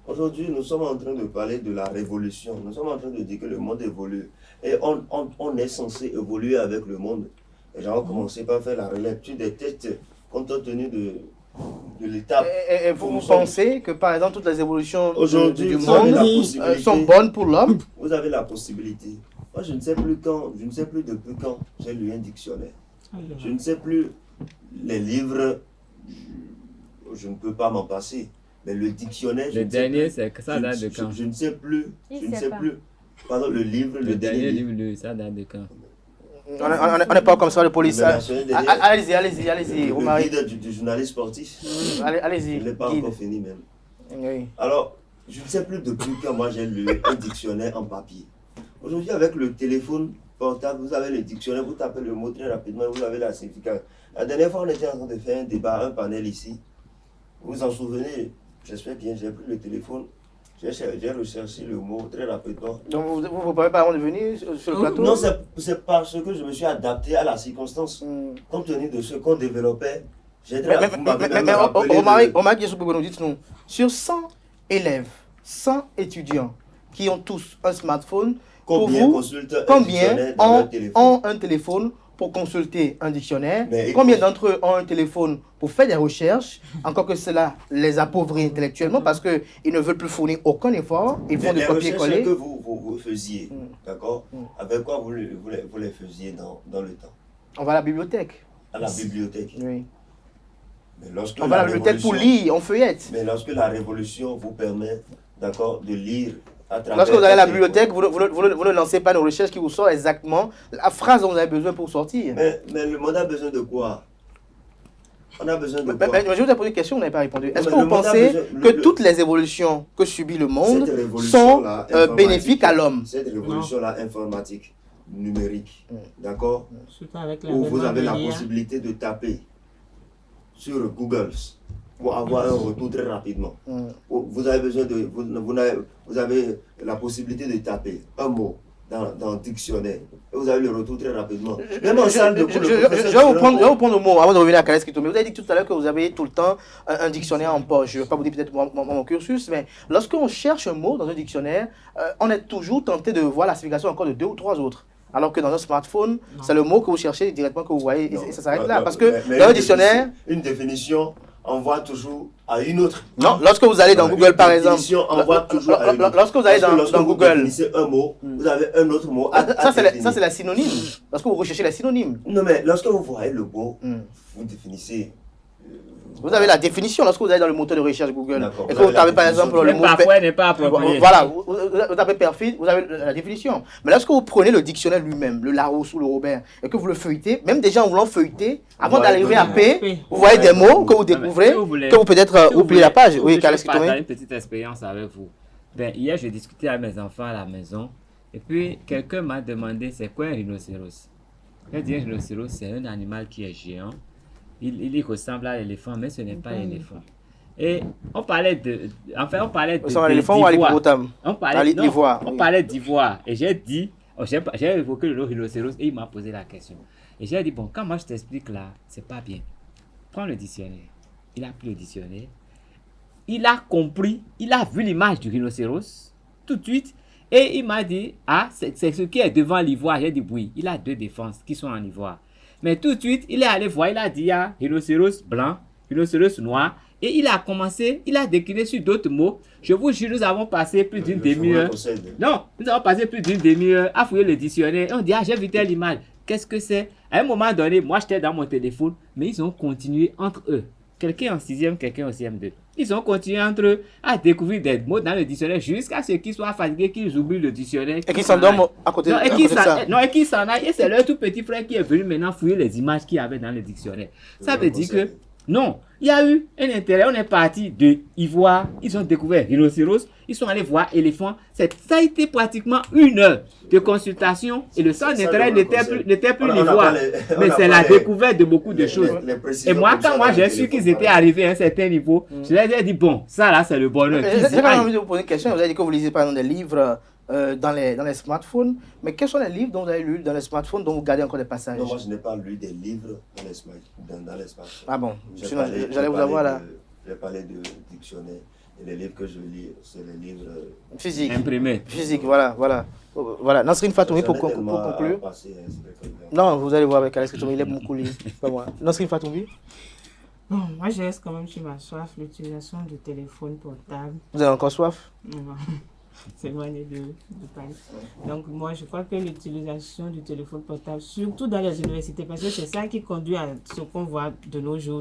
Aujourd'hui, nous sommes en train de parler de la révolution. Nous sommes en train de dire que le monde évolue. Et on est censé évoluer avec le monde. Et j'ai commencé par faire la relecture des textes compte tenu de l'étape. Et vous pensez que, par exemple, toutes les évolutions aujourd'hui du monde sont bonnes pour l'homme? Vous avez la possibilité. Moi, je ne sais plus depuis quand j'ai lu un dictionnaire. Je ne sais plus les livres, je ne peux pas m'en passer. Mais le dictionnaire, le dernier, c'est que ça date de quand? Je ne sais plus. Pardon, le livre, le dernier livre, ça date de quand? On n'est pas comme ça, le police. Allez-y, le guide du journaliste sportif. Allez-y. Je ne l'ai pas encore fini même. Oui. Alors, je ne sais plus depuis quand moi j'ai lu un dictionnaire en papier. Aujourd'hui, avec le téléphone portable, vous avez le dictionnaire, vous tapez le mot très rapidement, vous avez la signification. La dernière fois, on était en train de faire un débat, un panel ici. Vous vous en souvenez? J'espère bien, j'ai pris le téléphone. J'ai recherché le mot très rapidement. Donc vous ne pouvez pas venir sur le plateau? Non, c'est parce que je me suis adapté à la circonstance. Compte tenu de ce qu'on développait, j'ai très Omar Djesoko, dites-nous, sur 100 élèves, 100 étudiants qui ont tous un smartphone, combien ont un téléphone pour consulter un dictionnaire? Combien d'entre eux ont un téléphone pour faire des recherches? Encore que cela les appauvrit intellectuellement parce qu'ils ne veulent plus fournir aucun effort. Ils font des copier-coller. Les recherches que vous faisiez, d'accord? Avec quoi vous les faisiez dans le temps? On va à la bibliothèque. À la bibliothèque? Oui. Mais lorsque on va à la bibliothèque pour lire, on feuillette. Mais lorsque la révolution vous permet, d'accord, de lire. Lorsque vous allez à la bibliothèque, vous ne lancez pas une recherche qui vous sort exactement la phrase dont vous avez besoin pour sortir. Mais le monde a besoin de quoi? On a besoin de quoi? Je vous ai posé une question, vous n'avez pas répondu. Est-ce que vous pensez que toutes les évolutions que subit le monde sont bénéfiques à l'homme? Cette révolution-là informatique, numérique, d'accord? Où vous avez la possibilité de taper sur Google pour avoir un retour très rapidement. Vous avez besoin de, vous avez la possibilité de taper un mot dans le dictionnaire. Et vous avez le retour très rapidement. Je vais vous prendre le mot avant de revenir à Kales Kitoumé. Vous avez dit tout à l'heure que vous avez tout le temps un dictionnaire en poche. Je ne vais pas vous dire peut-être mon cursus, mais lorsqu'on cherche un mot dans un dictionnaire, on est toujours tenté de voir la signification encore de 2 ou 3 autres. Alors que dans un smartphone, c'est le mot que vous cherchez directement que vous voyez et ça s'arrête là. Parce que dans un dictionnaire... Une définition envoie toujours à une autre. Non, lorsque vous allez dans Google par exemple... envoie toujours à une autre. Lorsque vous allez dans Google... Vous définissez un mot, vous avez un autre mot à définir. Ça c'est la synonyme. Lorsque vous recherchez la synonyme. Non mais lorsque vous voyez le mot, vous définissez... Vous avez la définition lorsque vous allez dans le moteur de recherche Google. Et que vous tapez par exemple le mot... Parfois n'est pas approprié. Voilà, vous tapez perfide, vous avez la définition. Mais lorsque vous prenez le dictionnaire lui-même, le Larousse ou le Robert, et que vous le feuilletez, même déjà en voulant feuilleter, avant d'arriver à P, vous voyez des mots que vous découvrez, que vous peut-être oubliez la page. Oui, Kales Kitoumé. Je vais partager une petite expérience avec vous. Hier, je discutais avec mes enfants à la maison, et puis quelqu'un m'a demandé c'est quoi un rhinocéros. J'ai dit un rhinocéros, c'est un animal qui est géant. Il ressemble à l'éléphant, mais ce n'est pas l'éléphant. Et on parlait de... Enfin, on parlait de... C'est un éléphant ou à l'hippopotame? On parlait d'ivoire. On parlait d'ivoire. Et j'ai dit... J'ai évoqué le rhinocéros et il m'a posé la question. Et j'ai dit, bon, quand moi je t'explique là, c'est pas bien. Prends le dictionnaire. Il a pris le dictionnaire. Il a compris. Il a vu l'image du rhinocéros tout de suite. Et il m'a dit, ah, c'est ce qui est devant l'ivoire. J'ai dit, oui, il a 2 défenses qui sont en ivoire. Mais tout de suite, il est allé voir, il a dit, ah, rhinocéros blanc, rhinocéros noir. Et il a commencé, il a décliné sur d'autres mots. Je vous jure, nous avons passé plus d'une demi-heure. Non, nous avons passé plus d'une demi-heure à fouiller le dictionnaire. On dit, ah, j'ai vu telle image. Qu'est-ce que c'est? À un moment donné, moi, j'étais dans mon téléphone, mais ils ont continué entre eux. Quelqu'un en 6e, quelqu'un en 6e 2. Ils ont continué entre eux à découvrir des mots dans le dictionnaire jusqu'à ce qu'ils soient fatigués, qu'ils oublient le dictionnaire. Et qu'ils s'endorment à côté de ça. Non, et qu'ils s'en aillent. Et c'est leur tout petit frère qui est venu maintenant fouiller les images qu'il y avait dans le dictionnaire. Ça veut dire que, non, il y a eu un intérêt. On est parti de ivoire. Ils ont découvert rhinocéros. Ils sont allés voir éléphant. Ça a été pratiquement 1 heure de consultation. Et le centre d'intérêt n'était plus l'ivoire. Mais c'est la découverte de beaucoup de choses. Et moi, quand j'ai su qu'ils étaient arrivés à un certain niveau, je leur ai dit, bon, ça là, c'est le bonheur. J'ai quand même envie de vous poser une question. Vous avez dit que vous lisez par exemple des livres dans les smartphones. Mais quels sont les livres dont vous avez lu dans les smartphones dont vous gardez encore des passages? Non, moi je n'ai pas lu des livres dans les smartphones. Ah bon? J'allais vous avoir là. J'ai parlé de dictionnaire. Et les livres que je lis, c'est les livres physiques. Imprimés. Physiques, voilà. Voilà. Nasrine Fatoumi pour conclure. Non, vous allez voir avec Kales Kitoumé, il aime beaucoup lire. Pas moi. Nasrine Fatoumi. Bon, moi je reste quand même sur ma soif, l'utilisation du téléphone portable. Vous avez encore soif? Non. C'est éloigné de Paris. Donc moi je crois que l'utilisation du téléphone portable, surtout dans les universités, parce que c'est ça qui conduit à ce qu'on voit de nos jours,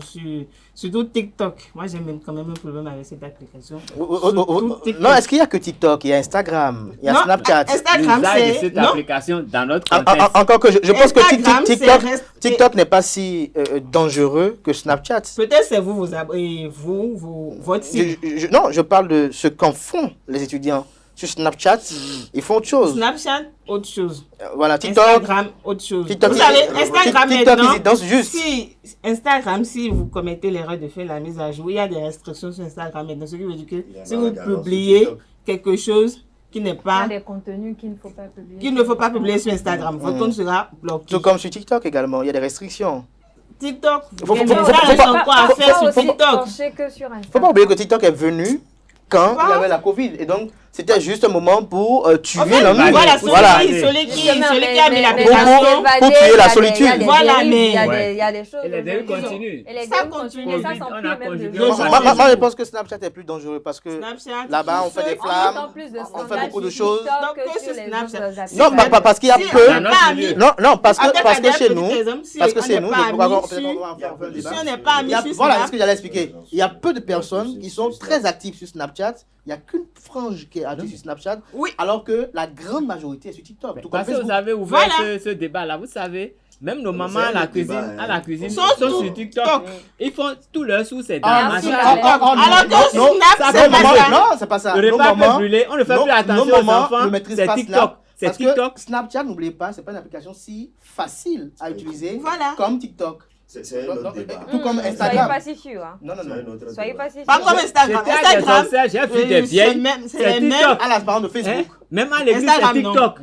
surtout TikTok. Moi j'ai même quand même un problème avec cette application. Non, est-ce qu'il n'y a que TikTok? Il y a Instagram, il y a Snapchat. Instagram, c'est cette application dans notre contexte. Encore que je pense que TikTok n'est pas si dangereux que Snapchat. Peut-être c'est votre site. Non, je parle de ce qu'en font les étudiants. Sur Snapchat, ils font autre chose. Snapchat, autre chose. Voilà, TikTok. Instagram, autre chose. TikTok, vous savez, Instagram maintenant, ils dansent juste. Instagram, si vous commettez l'erreur de faire la mise à jour, il y a des restrictions sur Instagram maintenant. Ce qui veut dire que si vous publiez quelque chose qui n'est pas... Il y a des contenus qu'il ne faut pas publier. Qu'il ne faut pas publier sur Instagram. Votre compte sera bloqué. Tout comme sur TikTok également, il y a des restrictions. TikTok, il faut pas oublier que TikTok est venu quand il y avait la Covid. Et donc, c'était juste un moment pour tuer l'ennui. Voilà, celui qui a mis l'application pour tuer la solitude. Voilà, mais il y a des choses. Et les dérives continuent. Ça continue. Ça s'en Moi, je pense que Snapchat est plus dangereux parce que là-bas, on fait des flammes, on fait beaucoup de choses. Non, parce qu'il y a peu. Non, parce que chez nous, voilà ce que j'allais expliquer. Il y a peu de personnes qui sont très actives sur Snapchat. Il n'y a qu'une frange qui est active sur Snapchat, alors que la grande majorité est sur TikTok. Parce que vous avez ouvert ce débat-là, vous savez, même nos mamans à la cuisine sont sur TikTok. Ils font tout leur sous ces dames. Non, c'est pas ça. Le repas peut brûler, on ne fait plus attention aux enfants, c'est TikTok. C'est TikTok. Snapchat, n'oubliez pas, c'est pas une application si facile à utiliser comme TikTok. C'est un autre débat. Tout comme Instagram. Soyez pas si sûr. Non. Soyez pas si sûr. Pas comme Instagram. Instagram, j'ai vu des vieilles. c'est les mêmes à la parole de Facebook. Même à l'église, c'est TikTok.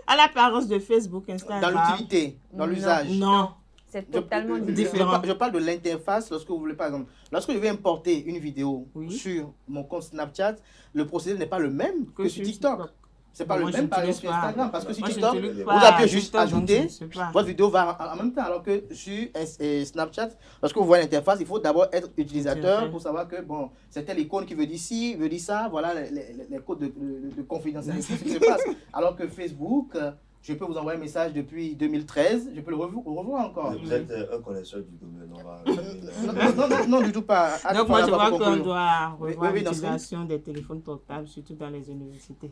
À l'apparence de Facebook, Instagram. Dans l'utilité, dans l'usage. Non. C'est totalement différent. Je parle de l'interface lorsque vous voulez, par exemple, lorsque je vais importer une vidéo sur mon compte Snapchat, le procédé n'est pas le même que sur TikTok. C'est pas le même par exemple sur Instagram, parce que sur TikTok, vous appuyez juste ajouter, votre vidéo va en même temps, alors que sur Snapchat, lorsque vous voyez l'interface, il faut d'abord être utilisateur pour savoir que bon, c'est telle icône qui veut dire ci, veut dire ça, voilà les codes de confidentialité, ce qui se passe. Alors que Facebook, je peux vous envoyer un message depuis 2013, je peux le revoir encore. Vous êtes un connaisseur du domaine, non, du tout pas. Donc moi je vois qu'on doit revoir l'utilisation des téléphones portables, surtout dans les universités.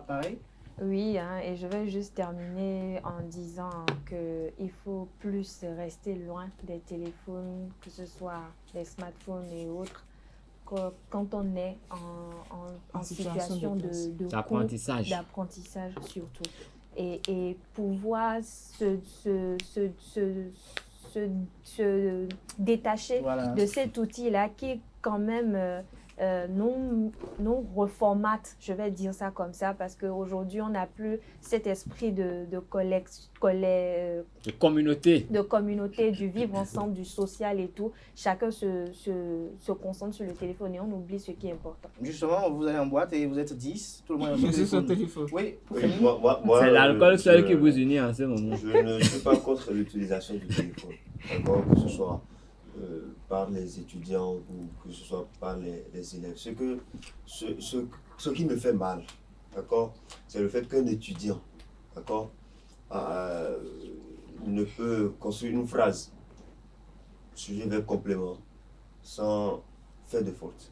Pareil. Oui, et je vais juste terminer en disant qu'il faut plus rester loin des téléphones, que ce soit des smartphones et autres, quand on est en situation d'apprentissage surtout. Et pouvoir se détacher de cet outil-là qui est quand même non reformate, je vais dire ça comme ça, parce qu'aujourd'hui, on n'a plus cet esprit de communauté, du vivre ensemble, du social et tout. Chacun se concentre sur le téléphone et on oublie ce qui est important. Justement, vous allez en boîte et vous êtes 10, tout le monde est sur le téléphone. Oui, c'est l'alcool seul qui vous unit en ce moment. Je ne suis pas contre l'utilisation du téléphone, d'accord, que ce soit par les étudiants ou que ce soit par les élèves. Ce qui me fait mal, d'accord, c'est le fait qu'un étudiant, d'accord, ne peut construire une phrase, sujet, verbe, complément, sans faire de faute.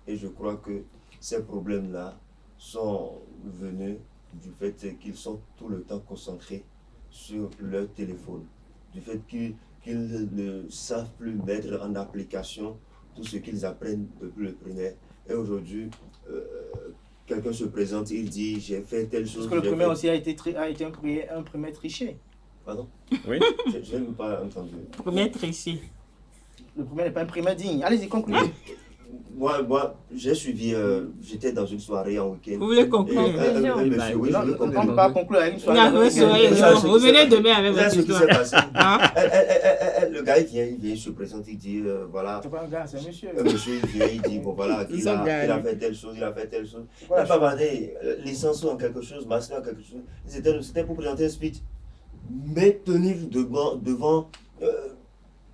Et je crois que ces problèmes-là sont venus du fait qu'ils sont tout le temps concentrés sur leur téléphone, du fait qu'ils ne savent plus mettre en application tout ce qu'ils apprennent depuis le primaire. Et aujourd'hui, quelqu'un se présente, il dit j'ai fait telle chose. Parce que le primaire aussi a été un primaire triché. Pardon? Oui. Je n'ai pas entendu. Primaire triché. Le primaire n'est pas un primaire digne. Allez-y, concluez. Moi, j'ai suivi, j'étais dans une soirée en week-end. Vous voulez conclure? Oui, je veux conclure. On ne peut pas conclure avec une soirée. Vous venez demain avec votre histoire. Le gars, il vient, se présente, il dit, voilà. C'est pas un gars, c'est un monsieur. Un monsieur, il vient, il dit, bon voilà, il a fait telle chose, il a fait telle chose. Il n'a pas parlé, licence en quelque chose, master en quelque chose. C'était pour présenter un speech. Mais tenir devant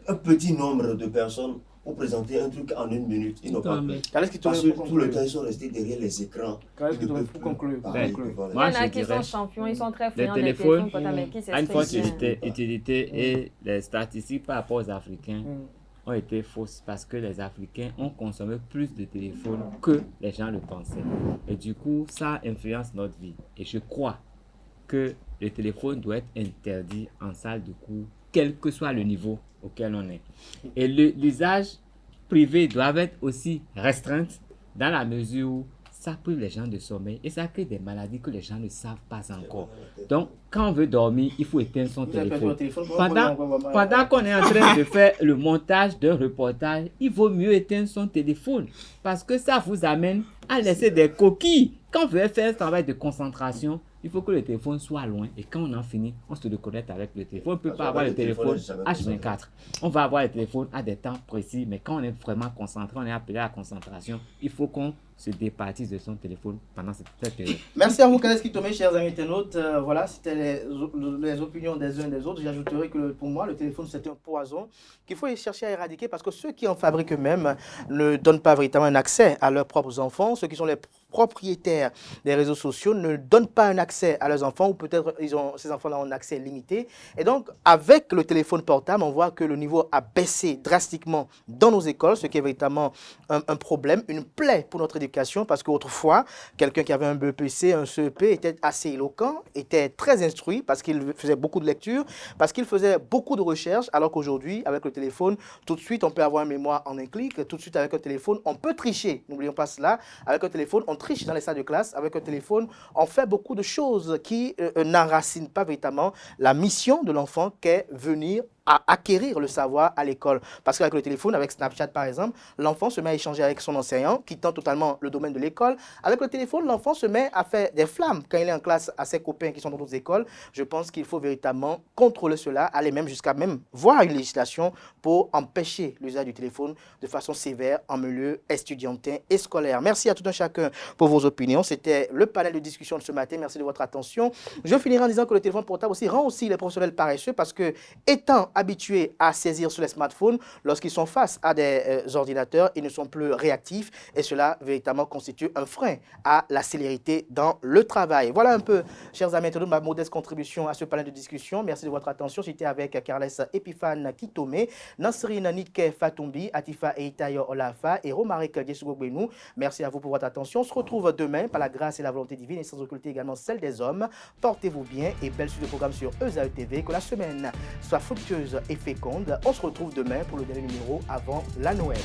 un petit nombre de personnes pour présenter un truc en 1 minute, ils n'ont pas pu. Parce que tout le temps, ils sont restés derrière les écrans. Pour conclure. Moi, il y en a qui sont champions, ils sont très friands des des téléphones, mais qui à une forte utilité et les statistiques par rapport aux Africains ont été fausses parce que les Africains ont consommé plus de téléphones que les gens le pensaient. Et du coup, ça influence notre vie. Et je crois que le téléphone doit être interdit en salle de cours, quel que soit le niveau auquel on est. Et l'usage privé doit être aussi restreint dans la mesure où ça prive les gens de sommeil et ça crée des maladies que les gens ne savent pas encore. Donc, quand on veut dormir, il faut éteindre son téléphone. Pendant qu'on est en train de faire le montage d'un reportage, il vaut mieux éteindre son téléphone parce que ça vous amène à laisser des coquilles. Quand on veut faire un travail de concentration, il faut que le téléphone soit loin et quand on en finit, on se reconnecte avec le téléphone. On ne peut pas avoir le téléphone H24. On va avoir le téléphone à des temps précis, mais quand on est vraiment concentré, on est appelé à la concentration, il faut qu'on se départisse de son téléphone pendant cette période. Merci à vous, Kaleski Tomé, chers amis internautes. Voilà, c'était les opinions des uns et des autres. J'ajouterai que pour moi, le téléphone, c'est un poison qu'il faut chercher à éradiquer parce que ceux qui en fabriquent eux-mêmes ne donnent pas véritablement un accès à leurs propres enfants. Ceux qui sont les propriétaires des réseaux sociaux ne donnent pas un accès à leurs enfants ou peut-être ces enfants-là ont un accès limité. Et donc, avec le téléphone portable, on voit que le niveau a baissé drastiquement dans nos écoles, ce qui est véritablement un problème, une plaie pour notre éducation parce qu'autrefois, quelqu'un qui avait un BEPC, un CEP était assez éloquent, était très instruit parce qu'il faisait beaucoup de lectures, parce qu'il faisait beaucoup de recherches, alors qu'aujourd'hui, avec le téléphone, tout de suite, on peut avoir un mémoire en un clic, tout de suite, avec un téléphone, on peut tricher. N'oublions pas cela. Avec un téléphone, on triche dans les salles de classe. Avec un téléphone, on fait beaucoup de choses qui n'enracinent pas véritablement la mission de l'enfant qu'est venir à acquérir le savoir à l'école. Parce qu'avec le téléphone, avec Snapchat par exemple, l'enfant se met à échanger avec son enseignant, quittant totalement le domaine de l'école. Avec le téléphone, l'enfant se met à faire des flammes quand il est en classe à ses copains qui sont dans d'autres écoles. Je pense qu'il faut véritablement contrôler cela, aller même jusqu'à même voir une législation pour empêcher l'usage du téléphone de façon sévère en milieu estudiantin et scolaire. Merci à tout un chacun pour vos opinions. C'était le panel de discussion de ce matin. Merci de votre attention. Je finirai en disant que le téléphone portable aussi rend aussi les professionnels paresseux parce que, étant habitués à saisir sur les smartphones, lorsqu'ils sont face à des ordinateurs, ils ne sont plus réactifs et cela véritablement constitue un frein à la célérité dans le travail. Voilà un peu, chers amis, ma modeste contribution à ce panel de discussion. Merci de votre attention. J'étais avec Carles Epiphane Kitome, Nasrine Nike Fatumbi, Atifa Eitayo Olafa et Romaric Djesugogbenou. Merci à vous pour votre attention. On se retrouve demain par la grâce et la volonté divine et sans occulter également celle des hommes. Portez-vous bien et belle suite de programme sur ESAE TV. Que la semaine soit fructueuse et féconde. On se retrouve demain pour le dernier numéro avant la Noël.